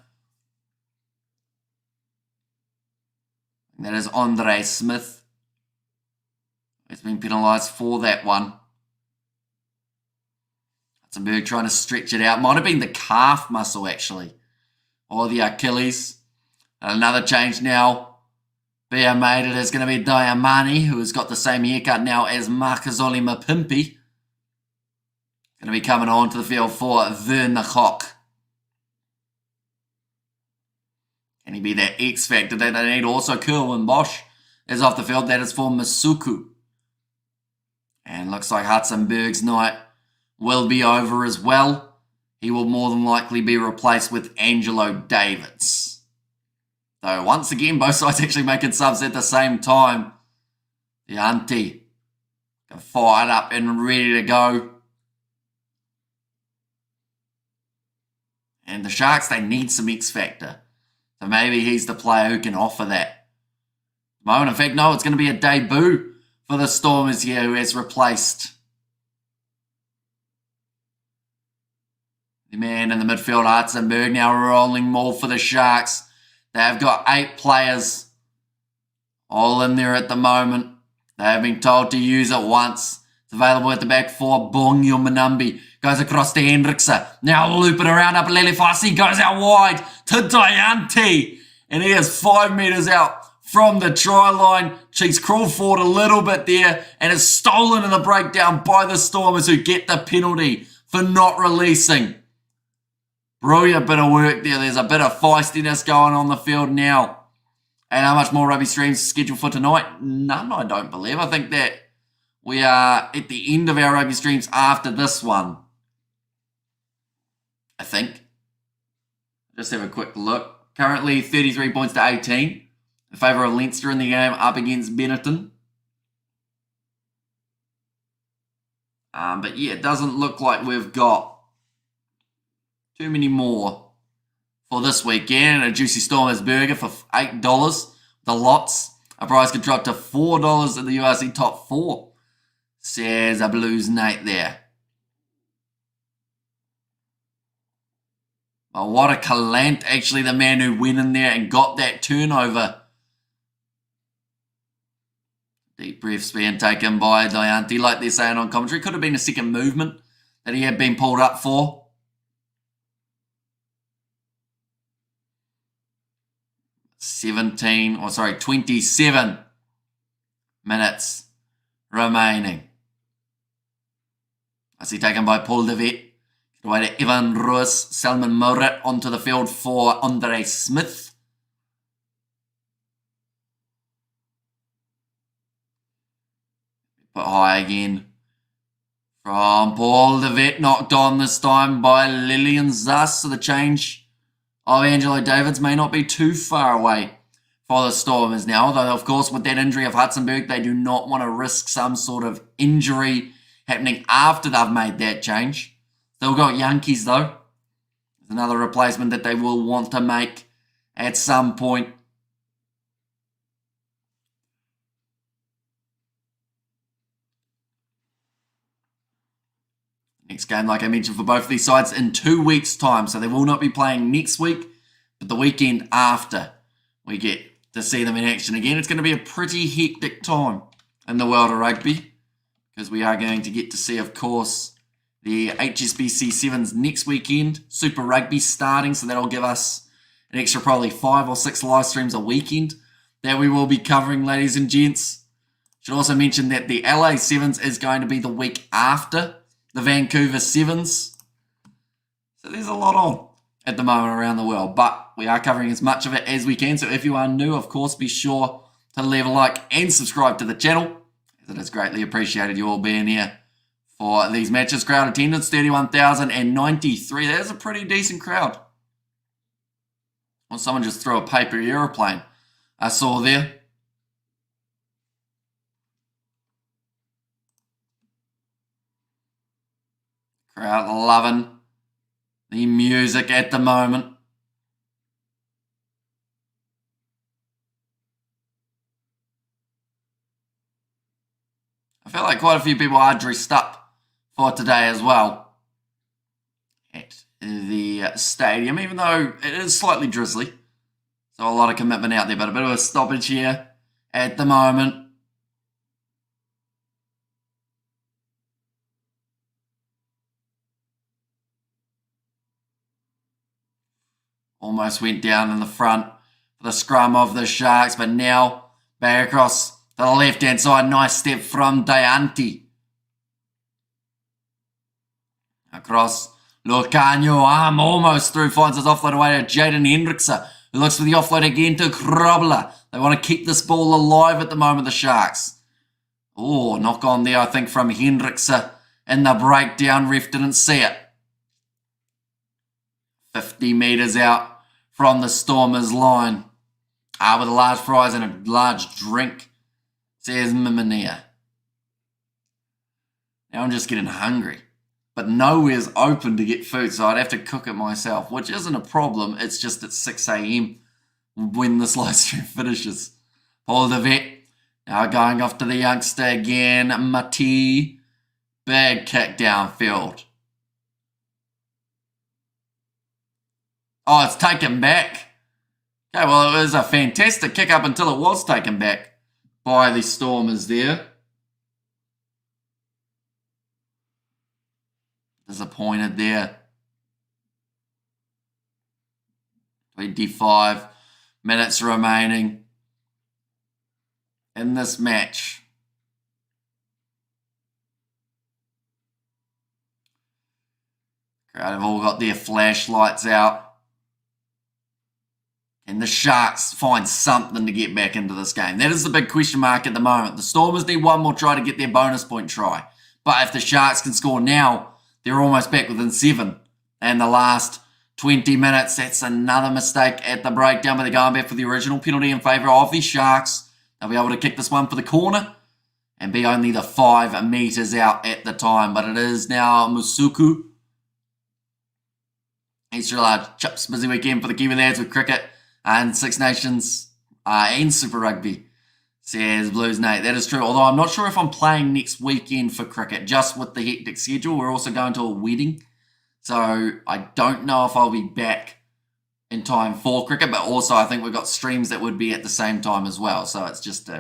And that is Andre Smith. He's been penalised for that one. Hudson-Berg trying to stretch it out. Might have been the calf muscle, actually. Or the Achilles. And another change now. Beer made it is going to be Diamani, who has got the same haircut now as Markazoli Mapimpi. Going to be coming on to the field for Vernehoek. Can he be that X factor that they need? Also, Kerwin Bosch is off the field. That is for Masuku. And looks like Hudson-Berg's night will be over as well. He will more than likely be replaced with Angelo Davids. So once again, both sides actually making subs at the same time. The auntie fired up and ready to go. And the Sharks, they need some X factor. So maybe he's the player who can offer that. At the moment, in fact, no, it's going to be a debut for the Stormers here, who has replaced the man in the midfield, Hudson-Berg, now rolling more for the Sharks. They've got 8 players all in there at the moment. They have been told to use it once. It's available at the back for Bongyo Manambi. Goes across to Hendrickse. Now looping around up Lelefasi. Goes out wide to Diante. And he is 5 metres out from the try line. She's crawled forward a little bit there and is stolen in the breakdown by the Stormers, who get the penalty for not releasing. Brilliant bit of work there. There's a bit of feistiness going on the field now. And how much more rugby streams scheduled for tonight? None, I don't believe. I think that we are at the end of our rugby streams after this one. I think. Just have a quick look. Currently 33 points to 18. In favour of Leinster in the game up against Benetton. But yeah, it doesn't look like we've got too many more for this weekend. A juicy Stormers burger for $8. The lots. A price could drop to $4 in the URC top 4. Says a Blues Nate there. But what a Calant, actually the man who went in there and got that turnover. Deep breaths being taken by Diante, like they're saying on commentary. Could have been a second movement that he had been pulled up for. 27 minutes remaining. I see taken by Paul de Vet. Away to Evan Roos, Salman Morat onto the field for Andre Smith. Put high again from Paul de Vet, knocked on this time by Lillian Zuss. So the change of Angelo Davids may not be too far away for the Stormers now. Although, of course, with that injury of Hudson-Berg, they do not want to risk some sort of injury happening after they've made that change. Still got Yankees, though. There's another replacement that they will want to make at some point. Next game, like I mentioned, for both of these sides in 2 weeks' time. So they will not be playing next week, but the weekend after we get to see them in action again. It's going to be a pretty hectic time in the world of rugby, because we are going to get to see, of course, the HSBC Sevens next weekend. Super Rugby starting, so that'll give us an extra probably 5 or 6 live streams a weekend that we will be covering, ladies and gents. Should also mention that the LA Sevens is going to be the week after the Vancouver Sevens. So there's a lot on at the moment around the world, but we are covering as much of it as we can. So if you are new, of course, be sure to leave a like and subscribe to the channel, as it is greatly appreciated you all being here for these matches. Crowd attendance, 31,093. That is a pretty decent crowd. Well, someone just threw a paper aeroplane I saw there. Crowd loving the music at the moment. I feel like quite a few people are dressed up for today as well at the stadium, even though it is slightly drizzly. So a lot of commitment out there, but a bit of a stoppage here at the moment. Almost went down in the front for the scrum of the Sharks, but now back across to the left-hand side. Nice step from Dianti. Across Lucanio, arm almost through, finds his offload away to Jaden Hendrickse, who looks for the offload again to Krobler. They want to keep this ball alive at the moment, the Sharks. Oh, knock on there, I think, from Hendrickse in the breakdown. Ref didn't see it. 50 metres out from the Stormers line. With a large fries and a large drink, says Mimania. Now I'm just getting hungry. But nowhere's open to get food, so I'd have to cook it myself, which isn't a problem. It's just at 6 a.m. when this live stream finishes. Paul the vet now going off to the youngster again. Mati. Big kick downfield. Oh, it's taken back. Okay, well, it was a fantastic kick up until it was taken back by the Stormers there. Disappointed there. 25 minutes remaining in this match. Crowd have all got their flashlights out. And the Sharks find something to get back into this game. That is the big question mark at the moment. The Stormers need one more try to get their bonus point try. But if the Sharks can score now, they're almost back within 7. And the last 20 minutes, that's another mistake at the breakdown. But they're going back for the original penalty in favour of the Sharks. They'll be able to kick this one for the corner and be only the 5 metres out at the time. But it is now Musuku. Extra large chips. Busy weekend for the Kiwi lads with cricket and Six Nations and Super Rugby, says Blues Nate. That is true, although I'm not sure if I'm playing next weekend for cricket, just with the hectic schedule. We're also going to a wedding, so I don't know if I'll be back in time for cricket, but also I think we've got streams that would be at the same time as well, so it's just a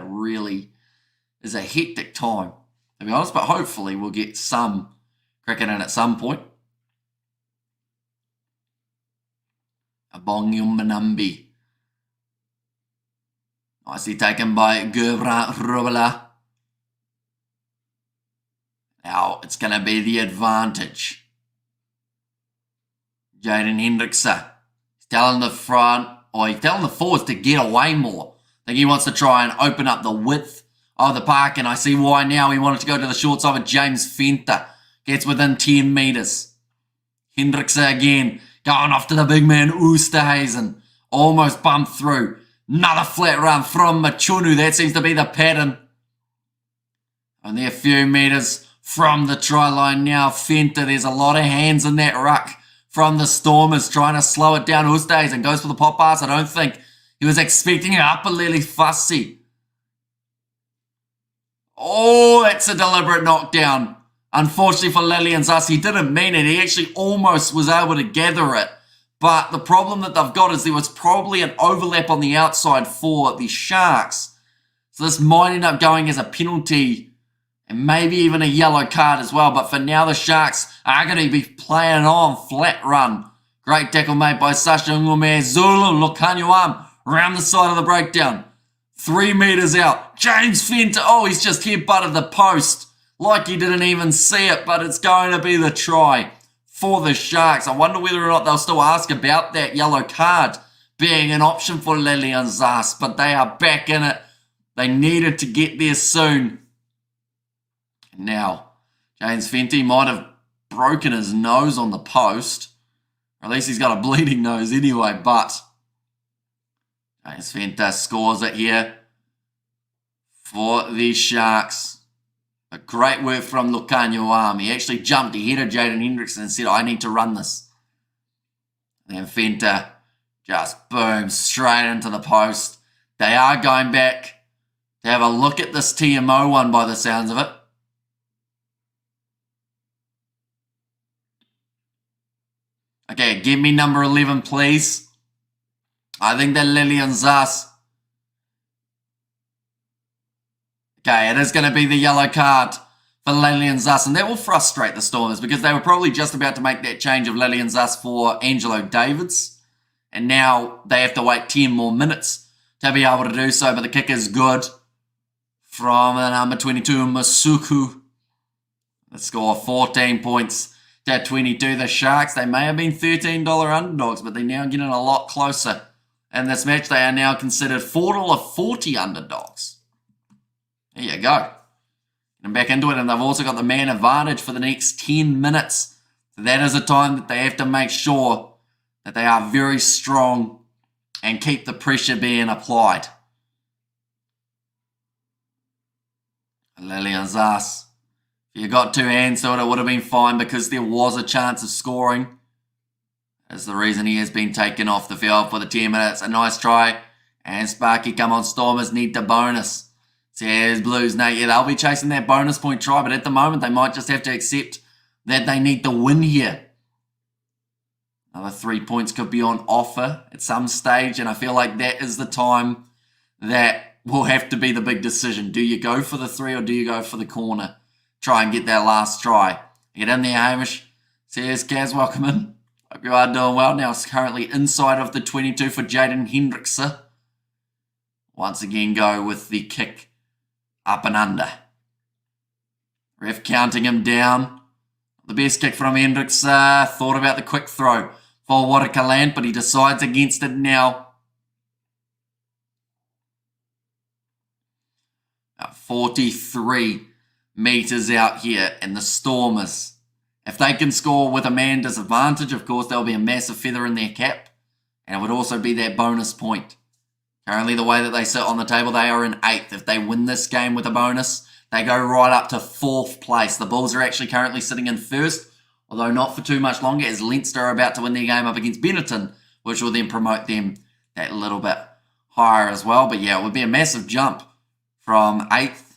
hectic time, to be honest, but hopefully we'll get some cricket in at some point. Abongium Manambi. Nicely taken by Gerbrand Rubela. Now it's going to be the advantage. Jaden Hendrickse. He's telling the front, or he's telling the forwards to get away more. I think he wants to try and open up the width of the park, and I see why now. He wanted to go to the short side with James Fenter. Gets within 10 metres. Hendrickse again, going off to the big man Oosterhuizen. Almost bumped through. Another flat run from Machunu. That seems to be the pattern. Only a few metres from the try line now. Fenter, there's a lot of hands in that ruck from the Stormers trying to slow it down. Oosterhuizen goes for the pop pass. I don't think he was expecting it up a little fussy. Oh, that's a deliberate knockdown. Unfortunately for Lillian Zuss, he didn't mean it. He actually almost was able to gather it. But the problem that they've got is there was probably an overlap on the outside for the Sharks. So this might end up going as a penalty and maybe even a yellow card as well. But for now, the Sharks are going to be playing on flat run. Great tackle made by Sasha Ngume. Zulu Lokanyuam around the side of the breakdown. 3 metres out. James Fenter. Oh, he's just headbutted the post like he didn't even see it. But it's going to be the try for the Sharks. I wonder whether or not they'll still ask about that yellow card being an option for Lillian Zas, but they are back in it. They needed to get there soon. Now, James Fenty might have broken his nose on the post, or at least he's got a bleeding nose anyway, but James Fenty scores it here for the Sharks. A great work from Lucanio. He actually jumped ahead of Jaden Hendrickse and said, I need to run this. And Fenter just boom, straight into the post. They are going back to have a look at this TMO one by the sounds of it. Okay, give me number 11, please. I think that Lillian Zas. Okay, it is going to be the yellow card for Lillian Zas, and that will frustrate the Stormers because they were probably just about to make that change of Lillian Zas for Angelo Davids, and now they have to wait 10 more minutes to be able to do so, but the kick is good from number 22, Masuku. The score 14 points to 22. The Sharks, they may have been $13 underdogs, but they're now getting a lot closer. In this match, they are now considered $4.40 underdogs. There you go. Getting back into it, and they've also got the man advantage for the next 10 minutes. So that is a time that they have to make sure that they are very strong and keep the pressure being applied. Lillian Zas. If you got two hands to it, it would have been fine because there was a chance of scoring. That's the reason he has been taken off the field for the 10 minutes. A nice try. And Sparky, come on, Stormers need the bonus. So here's Blues. Now, yeah, they'll be chasing that bonus point try, but at the moment they might just have to accept that they need the win here. Another 3 points could be on offer at some stage, and I feel like that is the time that will have to be the big decision. Do you go for the 3 or do you go for the corner? Try and get that last try. Get in there, Hamish. Says Kaz, welcome in. Hope you are doing well. Now it's currently inside of the 22 for Jaden Hendrickson. Once again, go with the kick up and under. Ref counting him down. The best kick from Hendrickson. Thought about the quick throw for Waterkaland, but he decides against it now. 43 meters out here, and the Stormers, if they can score with a man disadvantage, of course, there'll be a massive feather in their cap, and it would also be that bonus point. Currently, the way that they sit on the table, they are in 8th. If they win this game with a bonus, they go right up to 4th place. The Bulls are actually currently sitting in 1st, although not for too much longer, as Leinster are about to win their game up against Benetton, which will then promote them that little bit higher as well. But yeah, it would be a massive jump from 8th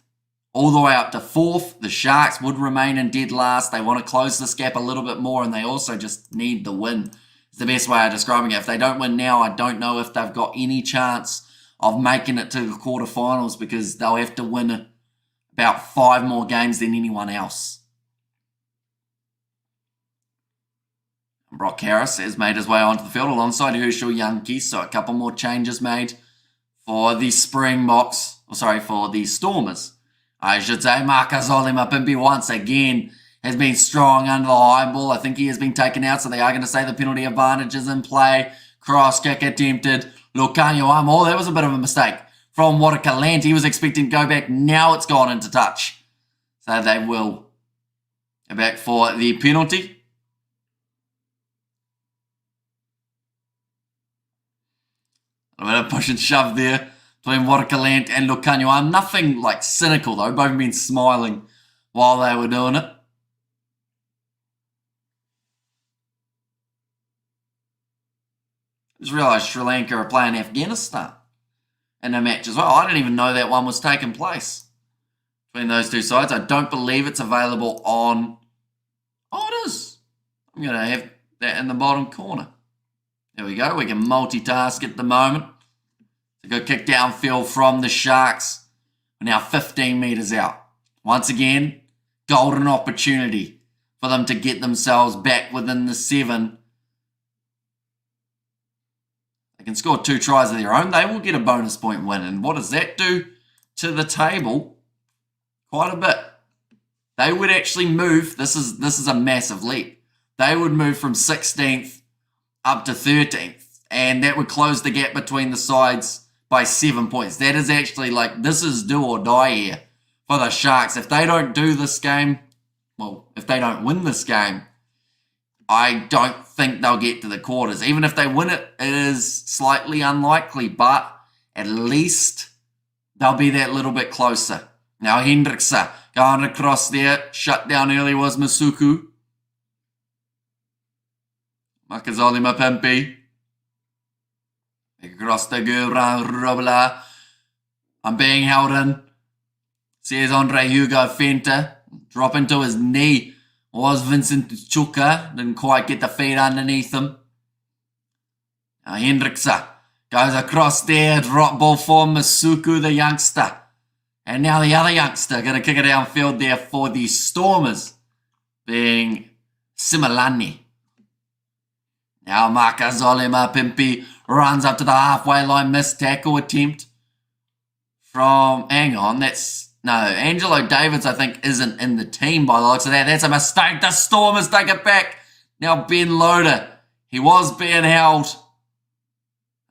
all the way up to 4th. The Sharks would remain in dead last. They want to close this gap a little bit more, and they also just need the win. It's the best way of describing it. If they don't win now, I don't know if they've got any chance of making it to the quarterfinals because they'll have to win about 5 more games than anyone else. Brock Harris has made his way onto the field alongside Herschel Youngke, so a couple more changes made for the for the Stormers. I should say Marcus Olimapimpi once again has been strong under the high ball. I think he has been taken out, so they are going to say the penalty advantage is in play. Cross kick attempted. Lucanio Amo, that was a bit of a mistake from Waterkaland. He was expecting to go back. Now it's gone into touch. So they will go back for the penalty. A bit of push and shove there between Waterkaland and Lucanio. I'm nothing like cynical though. Both been smiling while they were doing it. Just realised Sri Lanka are playing Afghanistan in a match as well. I didn't even know that one was taking place between those two sides. I don't believe it's available on... Oh, it is. I'm going to have that in the bottom corner. There we go. We can multitask at the moment. A good kick downfield from the Sharks. We're now 15 metres out. Once again, golden opportunity for them to get themselves back within the 7. They can score 2 tries of their own. They will get a bonus point win. And what does that do to the table? Quite a bit. They would actually move. This is a massive leap. They would move from 16th up to 13th. And that would close the gap between the sides by 7 points. That is actually like, this is do or die here for the Sharks. If they don't do this game, well, if they don't win this game, I don't think they'll get to the quarters. Even if they win it, it is slightly unlikely, but at least they'll be that little bit closer. Now Hendrickson going across there. Shut down early was Masuku. Makazoli Mapimpi. Across the goal round Robla. I'm being held in. Says Andre Hugo Fenta. Drop into his knee was Vincent Chuka. Didn't quite get the feet underneath him. Now Hendrickse goes across there. Drop ball for Masuku, the youngster. And now the other youngster going to kick it downfield there for the Stormers, being Similani. Now Makazole Mapimpi runs up to the halfway line. Missed tackle attempt from, hang on, no, Angelo Davids I think isn't in the team by the looks of that. That's a mistake. The Stormers take it back. Now Ben Loader, he was being held.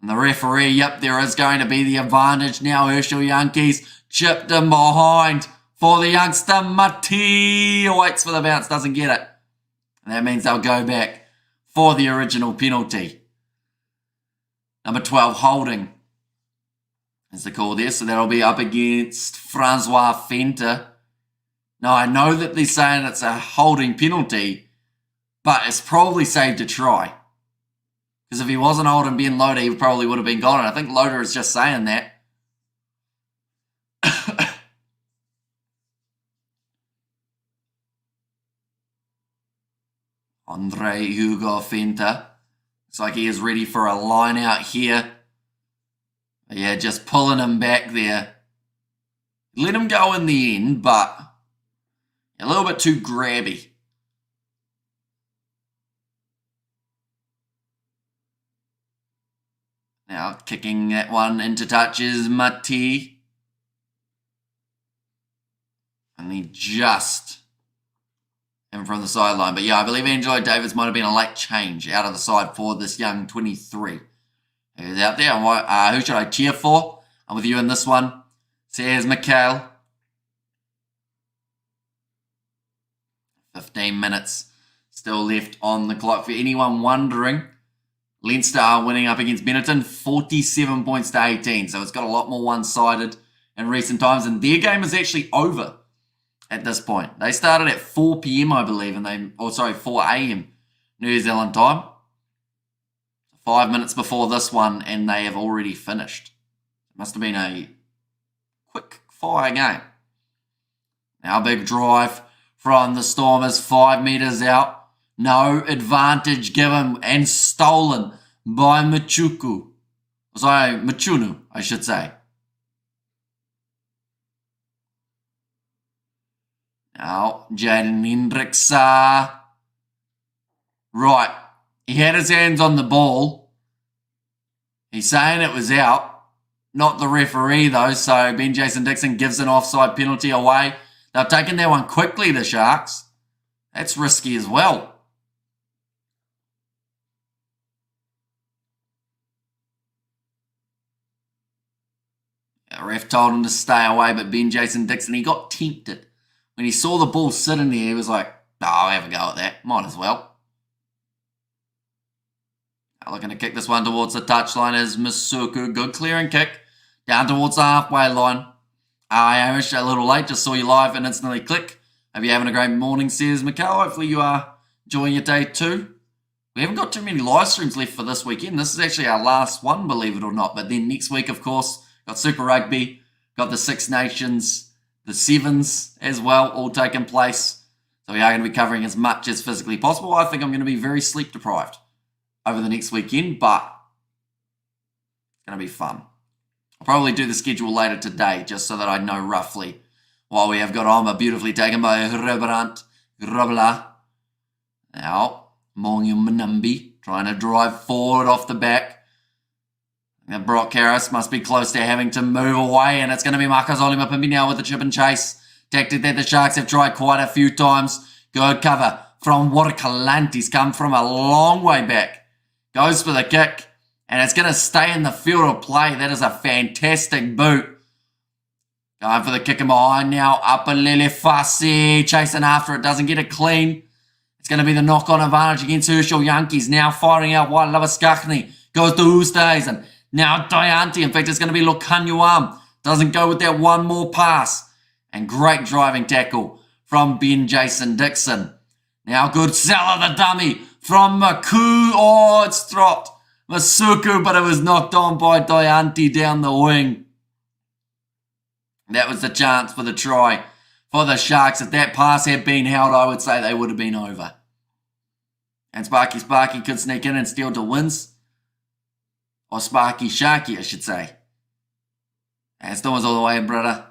And the referee, yep, there is going to be the advantage now. Herschel Yankees chipped him behind for the youngster. Mati waits for the bounce, doesn't get it. And that means they'll go back for the original penalty. Number 12, holding is the call there. So that'll be up against Francois Fenter. Now, I know that they're saying it's a holding penalty, but it's probably saved a try. Because if he wasn't holding Ben Loader, he probably would have been gone. And I think Loader is just saying that. Andre Hugo Fenter. Looks like he is ready for a line out here. But yeah, just pulling him back there. Let him go in the end, but a little bit too grabby. Now kicking that one into touch is Mati. And he just in from the sideline. But yeah, I believe Angelo Davids might have been a late change out of the side for this young 23. He's out there. Who should I cheer for? I'm with you in this one. Says Mikhail. 15 minutes still left on the clock. For anyone wondering, Leinster are winning up against Benetton 47 points to 18. So it's got a lot more one-sided in recent times. And their game is actually over at this point. They started at 4 p.m, I believe, and 4 a.m. New Zealand time. 5 minutes before this one, and they have already finished. It must have been a quick fire game. Now big drive from the Stormers, 5 metres out. No advantage given and stolen by Machunu, I should say. Now, Jaden Hendrickse. Right. He had his hands on the ball. He's saying it was out. Not the referee, though. So, Ben Jason Dixon gives an offside penalty away. They've taken that one quickly, the Sharks. That's risky as well. The ref told him to stay away, but Ben Jason Dixon, he got tempted. When he saw the ball sitting there, he was like, oh, I'll have a go at that. Might as well. Now looking to kick this one towards the touchline is Masuku. Good clearing kick. Down towards the halfway line. Amish, a little late. Just saw you live and instantly click. Hope you're having a great morning, says Mikhail. Hopefully you are enjoying your day too. We haven't got too many live streams left for this weekend. This is actually our last one, believe it or not. But then next week, of course, got Super Rugby, got the Six Nations, the Sevens as well, all taking place. So we are going to be covering as much as physically possible. I think I'm going to be very sleep deprived over the next weekend, but it's going to be fun. I'll probably do the schedule later today just so that I know roughly what we have got on. But beautifully taken by Rebrant Grobler. Now, Mongi Manumbi trying to drive forward off the back. And Brock Harris must be close to having to move away, and it's going to be Marcus Olimapimbi now with the chip and chase. Tactic that the Sharks have tried quite a few times. Good cover from Warkalant. He's come from a long way back. Goes for the kick, and it's going to stay in the field of play. That is a fantastic boot. Going for the kick in behind now. Apalele Fasi chasing after it. Doesn't get it clean. It's going to be the knock-on advantage against Herschel Yankees. Now firing out wide. Lavaskachny goes to Oosthuizen. Now Dianti. In fact, it's going to be Lokanyuam. Doesn't go with that one more pass. And great driving tackle from Ben Jason Dixon. Now good sell of the dummy from Maku. Oh, it's dropped. Masuku, but it was knocked on by Dianti down the wing. That was the chance for the try for the Sharks. If that pass had been held, I would say they would have been over. And Sparky could sneak in and steal to wins. Or Sharky, I should say. And Stormers all the way, brother.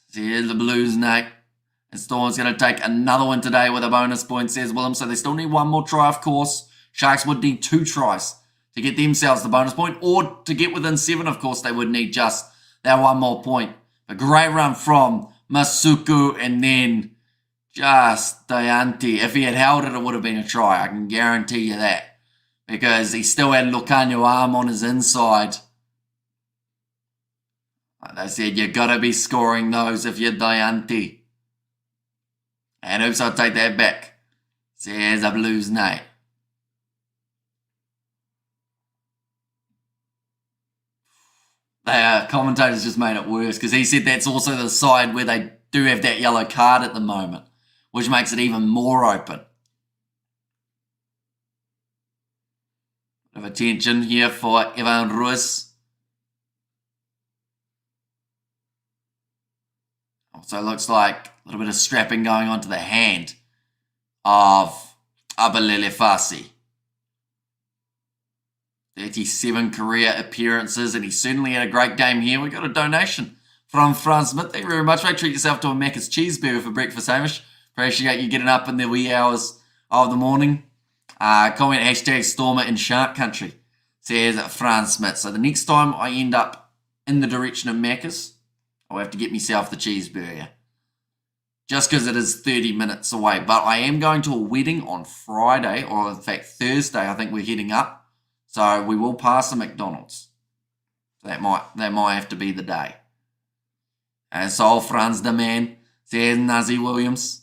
So here's the Blues, Nate. And Stormers going to take another one today with a bonus point, says Willem. So they still need one more try, of course. Sharks would need 2 tries to get themselves the bonus point. Or to get within 7, of course, they would need just that one more point. A great run from Masuku and then just Diante. If he had held it, it would have been a try. I can guarantee you that. Because he still had Lucanio arm on his inside. Like I said, you got to be scoring those if you're Diante. And oops, I'll take that back. Says the Blues, Nate. The commentators just made it worse because he said that's also the side where they do have that yellow card at the moment, which makes it even more open. Bit of attention here for Evan Ruiz. Also looks like a little bit of strapping going on to the hand of Abalele Fasi. 37 career appearances, and he certainly had a great game here. We got a donation from Franz Smith. Thank you very much, mate. Treat yourself to a Macca's cheeseburger for breakfast, Hamish. Appreciate you getting up in the wee hours of the morning. Comment hashtag Stormer in Shark Country, says Franz Smith. So the next time I end up in the direction of Macca's, I'll have to get myself the cheeseburger. Just because it is 30 minutes away. But I am going to a wedding on Friday, or in fact Thursday, I think we're heading up. So we will pass the McDonald's. That might have to be the day. And so Franz the man, says Nazi Williams.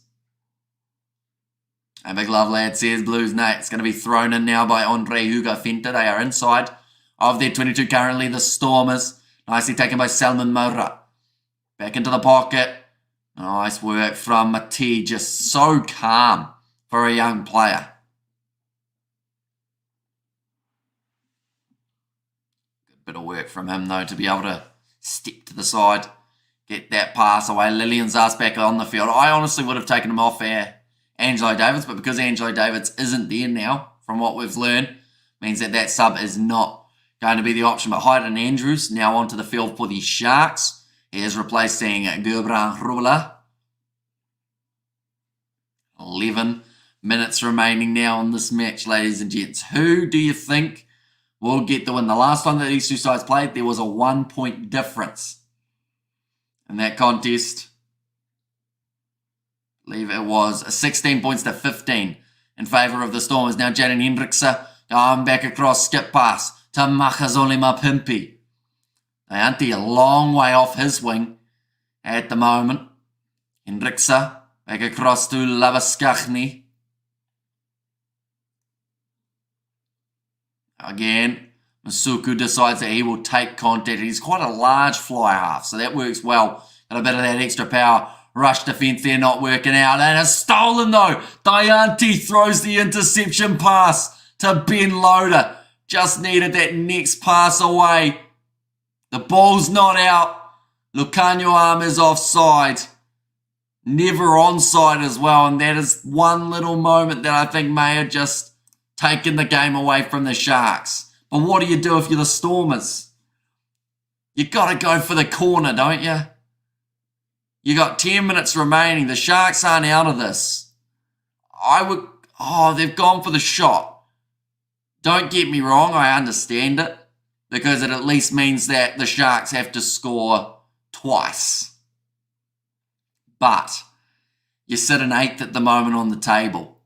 And Big Love Lad says Blues, Nate. It's going to be thrown in now by Andre Hugo Fenta. They are inside of their 22 currently, the Stormers. Nicely taken by Salman Moura. Back into the pocket. Nice work from Mati. Just so calm for a young player. Bit of work from him, though, to be able to step to the side, get that pass away. Lillian's ass back on the field. I honestly would have taken him off Angelo Davids, but because Angelo Davids isn't there now, from what we've learned, means that sub is not going to be the option. But Hayden Andrews now onto the field for the Sharks. He is replacing Gerbran Rubla. 11 minutes remaining now on this match, ladies and gents. Who do you think will get the win? The last time that these two sides played, there was a 1-point difference in that contest. I believe it was 16 points to 15 in favour of the Stormers. Now Jaden Hendrickse going back across, skip pass to Makazole Mapimpi. Diante a long way off his wing at the moment. Hendrickse back across to Lavaskachny. Again, Masuku decides that he will take contact. He's quite a large fly half, so that works well. Got a bit of that extra power. Rush defence there not working out. And it's stolen though. Diante throws the interception pass to Ben Loader. Just needed that next pass away. The ball's not out. Lucanio arm is offside. Never onside as well. And that is one little moment that I think may have just taking the game away from the Sharks. But what do you do if you're the Stormers? You got to go for the corner, don't you? You got 10 minutes remaining. The Sharks aren't out of this. They've gone for the shot. Don't get me wrong, I understand it. Because it at least means that the Sharks have to score twice. But you sit in 8th at the moment on the table.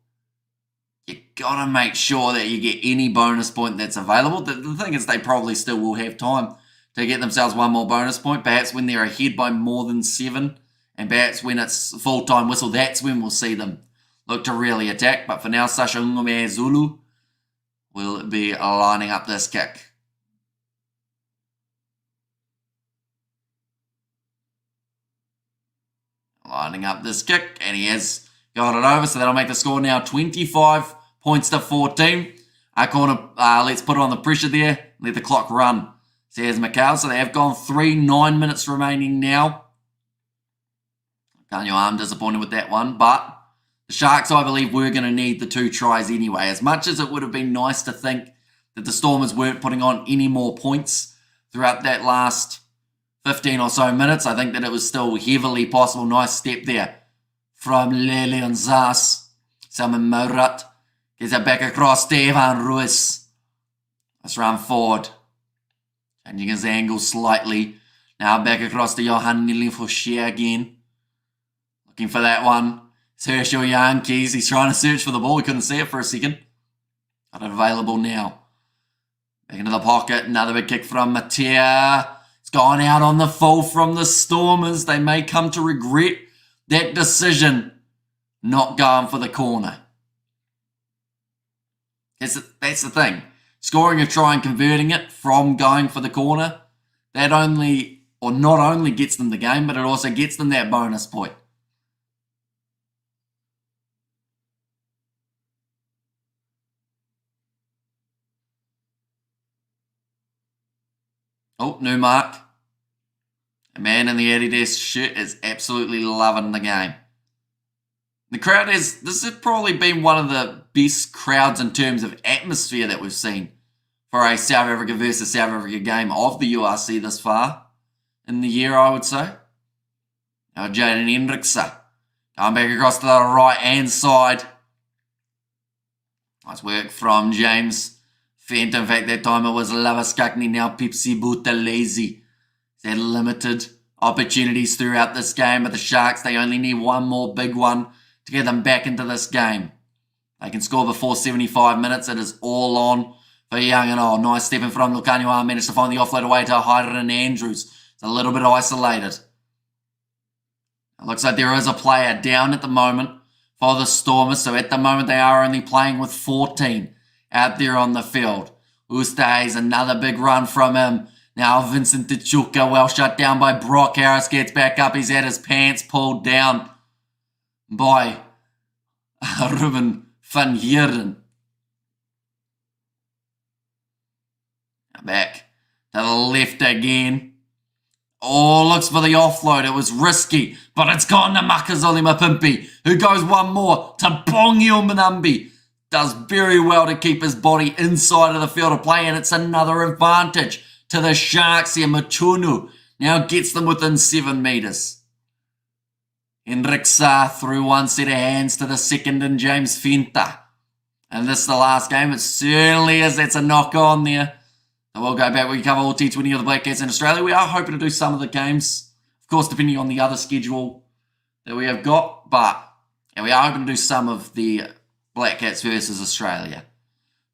You got to make sure that you get any bonus point that's available. The thing is, they probably still will have time to get themselves one more bonus point. Perhaps when they're ahead by more than 7. And perhaps when it's full-time whistle, that's when we'll see them look to really attack. But for now, Sasha Ngome Zulu will be lining up this kick. Lining up this kick, and he has got it over, so that'll make the score now 25 points to 14. Our corner, let's put on the pressure there, let the clock run, says Macau. So they have gone 9 minutes remaining now. I'm disappointed with that one, but the Sharks, I believe, were going to need the 2 tries anyway. As much as it would have been nice to think that the Stormers weren't putting on any more points throughout that last 15 or so minutes, I think that it was still heavily possible. Nice step there from Lelion Zas. Simon Murat gets it back across to Evan Ruiz. Let's run forward. Changing his angle slightly. Now back across to Johan Nielin again. Looking for that one. It's Herschel Yankees. He's trying to search for the ball. We couldn't see it for a second. Got it available now. Back into the pocket. Another big kick from Matia. It's gone out on the full from the Stormers. They may come to regret that decision. Not going for the corner. That's the thing. Scoring a try and converting it from going for the corner, that not only gets them the game, but it also gets them that bonus point. Oh, new mark. A man in the Adidas shirt is absolutely loving the game. The crowd this has probably been one of the best crowds in terms of atmosphere that we've seen for a South Africa versus South Africa game of the URC this far in the year, I would say. Now Jaden Hendrickse going back across to the right-hand side. Nice work from James Fent. In fact, that time it was Lavaskakni, now Pepsi Buthelezi. He's had limited opportunities throughout this game, but the Sharks, they only need one more big one to get them back into this game. They can score before 75 minutes. It is all on for young and old. Nice step in from Lukanua. Managed to find the offload away to Hyden Andrews. It's a little bit isolated. It looks like there is a player down at the moment for the Stormers. So at the moment they are only playing with 14 out there on the field. Ustays, another big run from him. Now Vincent Tichuka, well shut down by Brock Harris. Gets back up. He's had his pants pulled down by Ruben van Heerden. Back to the left again. Oh, looks for the offload. It was risky, but it's gone to Makazole Mapimpi, who goes one more to Bongio Manambi. Does very well to keep his body inside of the field of play, and it's another advantage to the Sharks here. Machunu now gets them within 7 metres. Hendrickse through one set of hands to the second and James Fenta. And this is the last game. It certainly is. That's a knock on there. So we'll go back. We cover all T20 of the Black Cats in Australia. We are hoping to do some of the games. Of course, depending on the other schedule that we have got. But we are hoping to do some of the Black Cats versus Australia.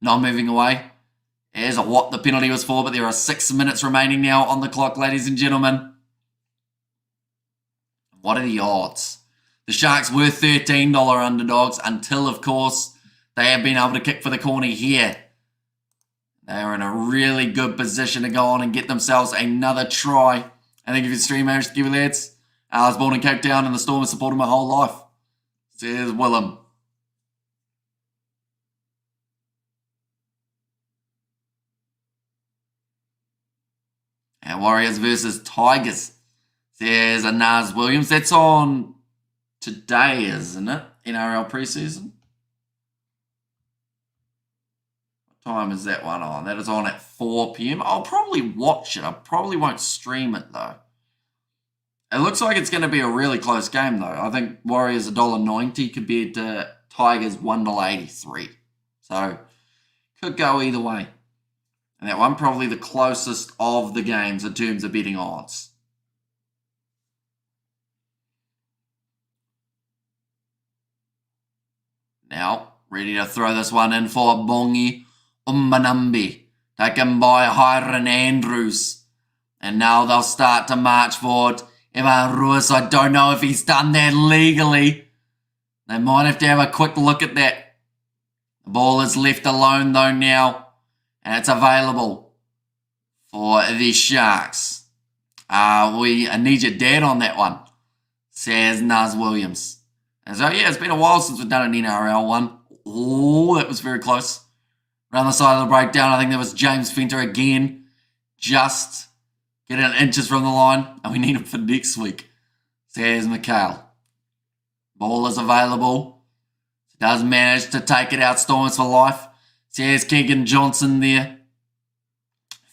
Not moving away. As what the penalty was for, but there are 6 minutes remaining now on the clock, ladies and gentlemen. What are the odds? The Sharks were $13 underdogs until, of course, they have been able to kick for the corner here. They are in a really good position to go on and get themselves another try. And thank you for the stream, managed to give you lads. I was born in Cape Town and the Stormers supported my whole life. Says Willem. And Warriors versus Tigers. There's a Naz Williams. That's on today, isn't it? NRL preseason. What time is that one on? That is on at 4 p.m. I'll probably watch it. I probably won't stream it, though. It looks like it's going to be a really close game, though. I think Warriors $1.90 compared to Tigers $1.83. So, could go either way. And that one probably the closest of the games in terms of betting odds. Now, ready to throw this one in for Bongi Umbanambi. Taken by Hyden Andrews. And now they'll start to march forward. Evan Ruiz, I don't know if he's done that legally. They might have to have a quick look at that. The ball is left alone though now. And it's available for the Sharks. We need your dad on that one, says Naz Williams. And so, yeah, it's been a while since we've done an NRL one. Oh, that was very close. Around the side of the breakdown, I think there was James Fenter again. Just getting inches from the line. And we need him for next week, says Mikhail. Ball is available. Does manage to take it out, Stormers for life. There's Keegan Johnson there.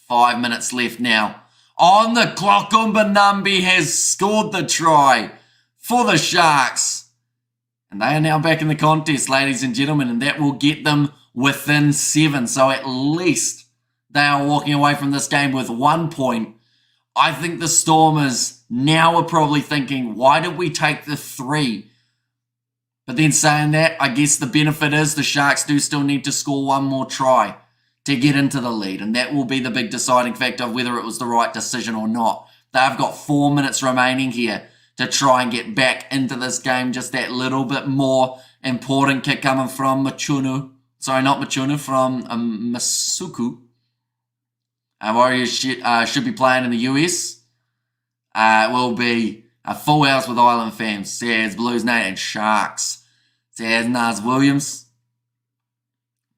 5 minutes left now. On the clock, Umbanambi has scored the try for the Sharks. And they are now back in the contest, ladies and gentlemen, and that will get them within 7. So at least they are walking away from this game with 1 point. I think the Stormers now are probably thinking, why did we take the 3? But then saying that, I guess the benefit is the Sharks do still need to score 1 more try to get into the lead. And that will be the big deciding factor of whether it was the right decision or not. They've got 4 minutes remaining here to try and get back into this game. Just that little bit more important kick coming from Machunu. Sorry, not Machunu, from Masuku. Warriors should be playing in the US. It will be a full house with Island fans. Says Blues Nate and Sharks. Says Naz Williams.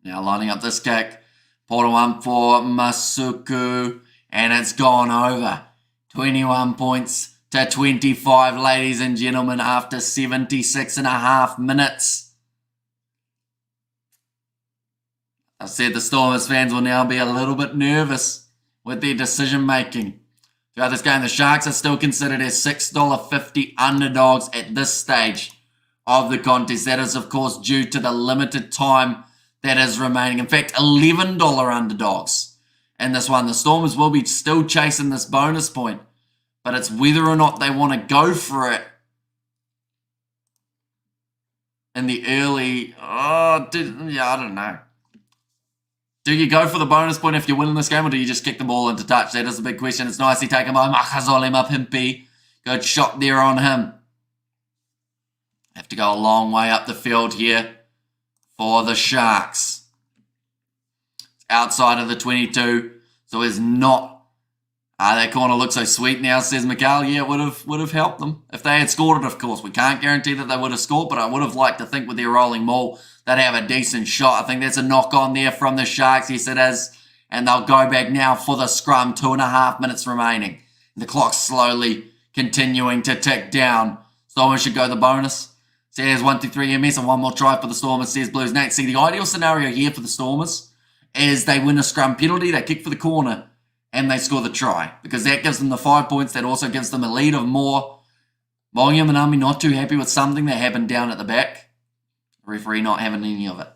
Now lining up this kick. Portal 1 for Masuku. And it's gone over. 21 points to 25, ladies and gentlemen, after 76.5 minutes. I've said the Stormers fans will now be a little bit nervous with their decision making. Throughout this game, the Sharks are still considered as $6.50 underdogs at this stage of the contest. That is, of course, due to the limited time that is remaining. In fact, $11 underdogs in this one. The Stormers will be still chasing this bonus point, but it's whether or not they want to go for it in the early... I don't know. Do you go for the bonus point if you're winning this game, or do you just kick the ball into touch? That is a big question. It's nicely taken by Makazole Mapimpi. Good shot there on him. Have to go a long way up the field here for the Sharks. It's outside of the 22, so it's not... that corner looks so sweet now, says Mikhail. Yeah, it would have helped them if they had scored it, of course. We can't guarantee that they would have scored, but I would have liked to think with their rolling maul they'd have a decent shot. I think that's a knock on there from the Sharks. Yes, it is. And they'll go back now for the scrum. 2.5 minutes remaining. The clock's slowly continuing to tick down. Stormers should go the bonus. Says 1-3 MS and 1 more try for the Stormers, says Blues Nate. See, the ideal scenario here for the Stormers is they win a scrum penalty, they kick for the corner, and they score the try. Because that gives them the 5 points. That also gives them a lead of more. Volume and Army not too happy with something that happened down at the back. Referee not having any of it.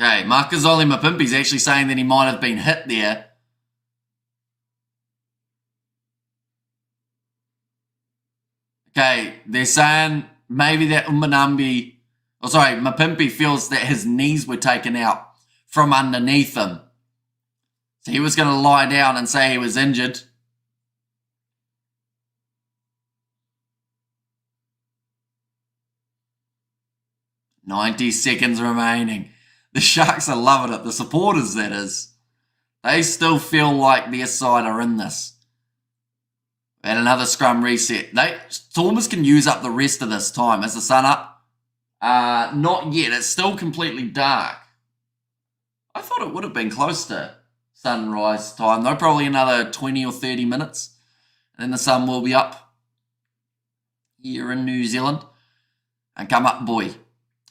Okay, Makazole Mapimpi's actually saying that he might have been hit there. Okay, they're saying maybe that Mapimpi feels that his knees were taken out from underneath him. So he was going to lie down and say he was injured. .90 seconds remaining. The Sharks are loving it. The supporters, that is. They still feel like their side are in this. And another scrum reset. Stormers can use up the rest of this time. Is the sun up? Not yet. It's still completely dark. I thought it would have been close to sunrise time, though. Probably another 20 or 30 minutes. And then the sun will be up here in New Zealand. And come up, boy.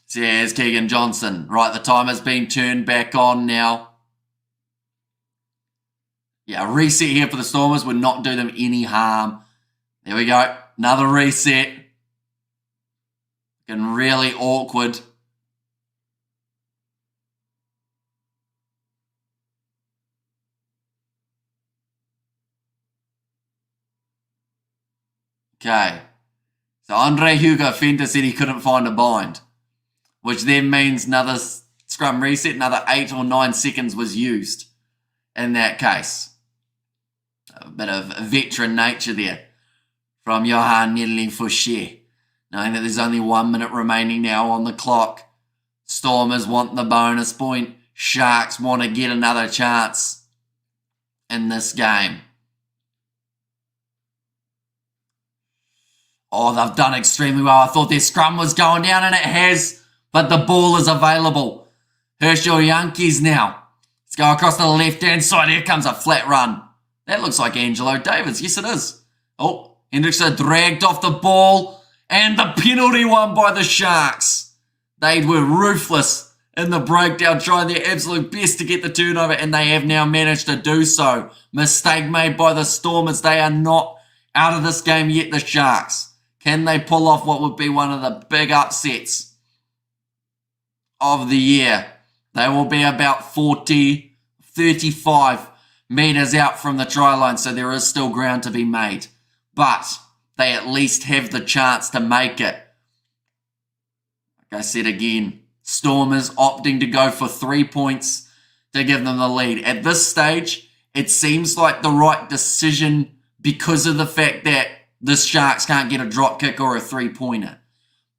Says Keegan Johnson. Right, the time has been turned back on now. Yeah, a reset here for the Stormers would not do them any harm. There we go. Another reset. Getting really awkward. Okay. So Andre Hugo Fenter said he couldn't find a bind, which then means another scrum reset, another 8 or 9 seconds was used in that case. A bit of veteran nature there from Johan Nedling Fouché, knowing that there's only 1 minute remaining now on the clock. Stormers want the bonus point. Sharks want to get another chance in this game. Oh, they've done extremely well. I thought their scrum was going down, and it has. But the ball is available. Herschel Yankees now. Let's go across to the left-hand side. Here comes a flat run That looks like Angelo Davis. Yes, it is. Oh, Hendrickson dragged off the ball, and the penalty won by the Sharks. They were ruthless in the breakdown, trying their absolute best to get the turnover, and they have now managed to do so. Mistake made by the Stormers. They are not out of this game yet, the Sharks. Can they pull off what would be one of the big upsets of the year? They will be about 35 metres out from the try line, so there is still ground to be made. But they at least have the chance to make it. Like I said again, Stormers opting to go for 3 points to give them the lead. At this stage, it seems like the right decision because of the fact that the Sharks can't get a drop kick or a three-pointer.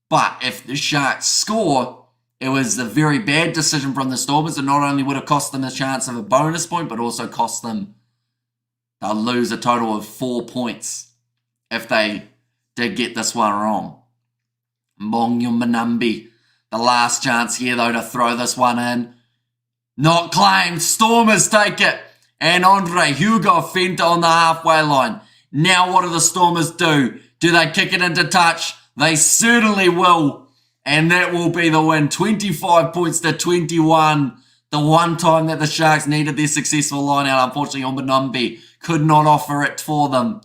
But if the Sharks score, it was a very bad decision from the Stormers, and not only would it cost them a chance of a bonus point, but also cost them, they'll lose a total of 4 points if they did get this one wrong. Mongyumbanumbi, the last chance here though to throw this one in. Not claimed. Stormers take it. And Andre Hugo Fenta on the halfway line. Now what do the Stormers do? Do they kick it into touch? They certainly will. And that will be the win. 25 points to 21. The one time that the Sharks needed their successful line out. Unfortunately, Ombanumbi could not offer it for them.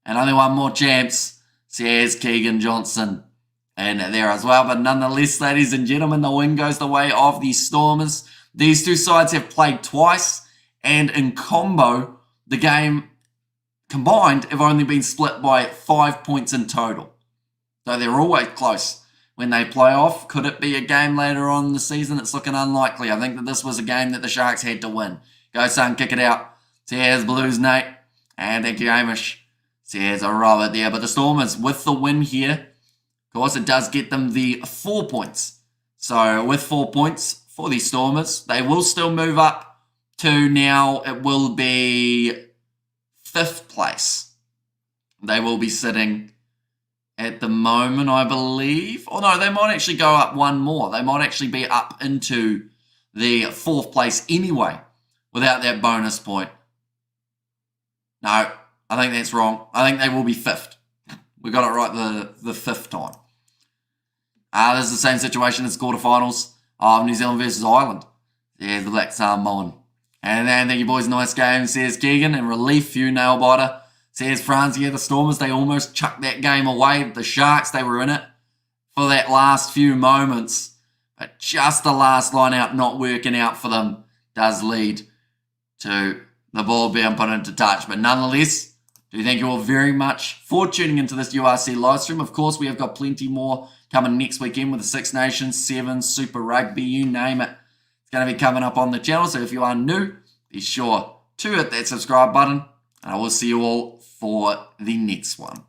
And only one more chance. So here's Keegan Johnson in there as well. But nonetheless, ladies and gentlemen, the win goes the way of the Stormers. These two sides have played twice. And in combo, the game combined have only been split by 5 points in total. So they're always close when they play off. Could it be a game later on in the season? It's looking unlikely. I think that this was a game that the Sharks had to win. Go son, kick it out. So here's Blues Nate. And thank you, Hamish. So here's a Robert there. But the Stormers, with the win here, of course, it does get them the 4 points. So with 4 points for the Stormers, they will still move up to now it will be 5th place. They will be sitting at the moment, I believe. Oh no, they might actually go up one more. They might actually be up into the 4th place anyway without that bonus point. No, I think that's wrong. I think they will be 5th. We got it right the 5th time. This is the same situation as quarterfinals of New Zealand versus Ireland. There's the Black Samoan. And then, thank you boys, nice game, says Keegan. In relief, you nail biter, says Franz. Yeah, the Stormers, they almost chucked that game away. The Sharks, they were in it for that last few moments. But just the last line out not working out for them does lead to the ball being put into touch. But nonetheless, do thank you all very much for tuning into this URC live stream. Of course, we have got plenty more coming next weekend with the Six Nations, Sevens, Super Rugby, you name it. It's going to be coming up on the channel, so if you are new, be sure to hit that subscribe button, and I will see you all for the next one.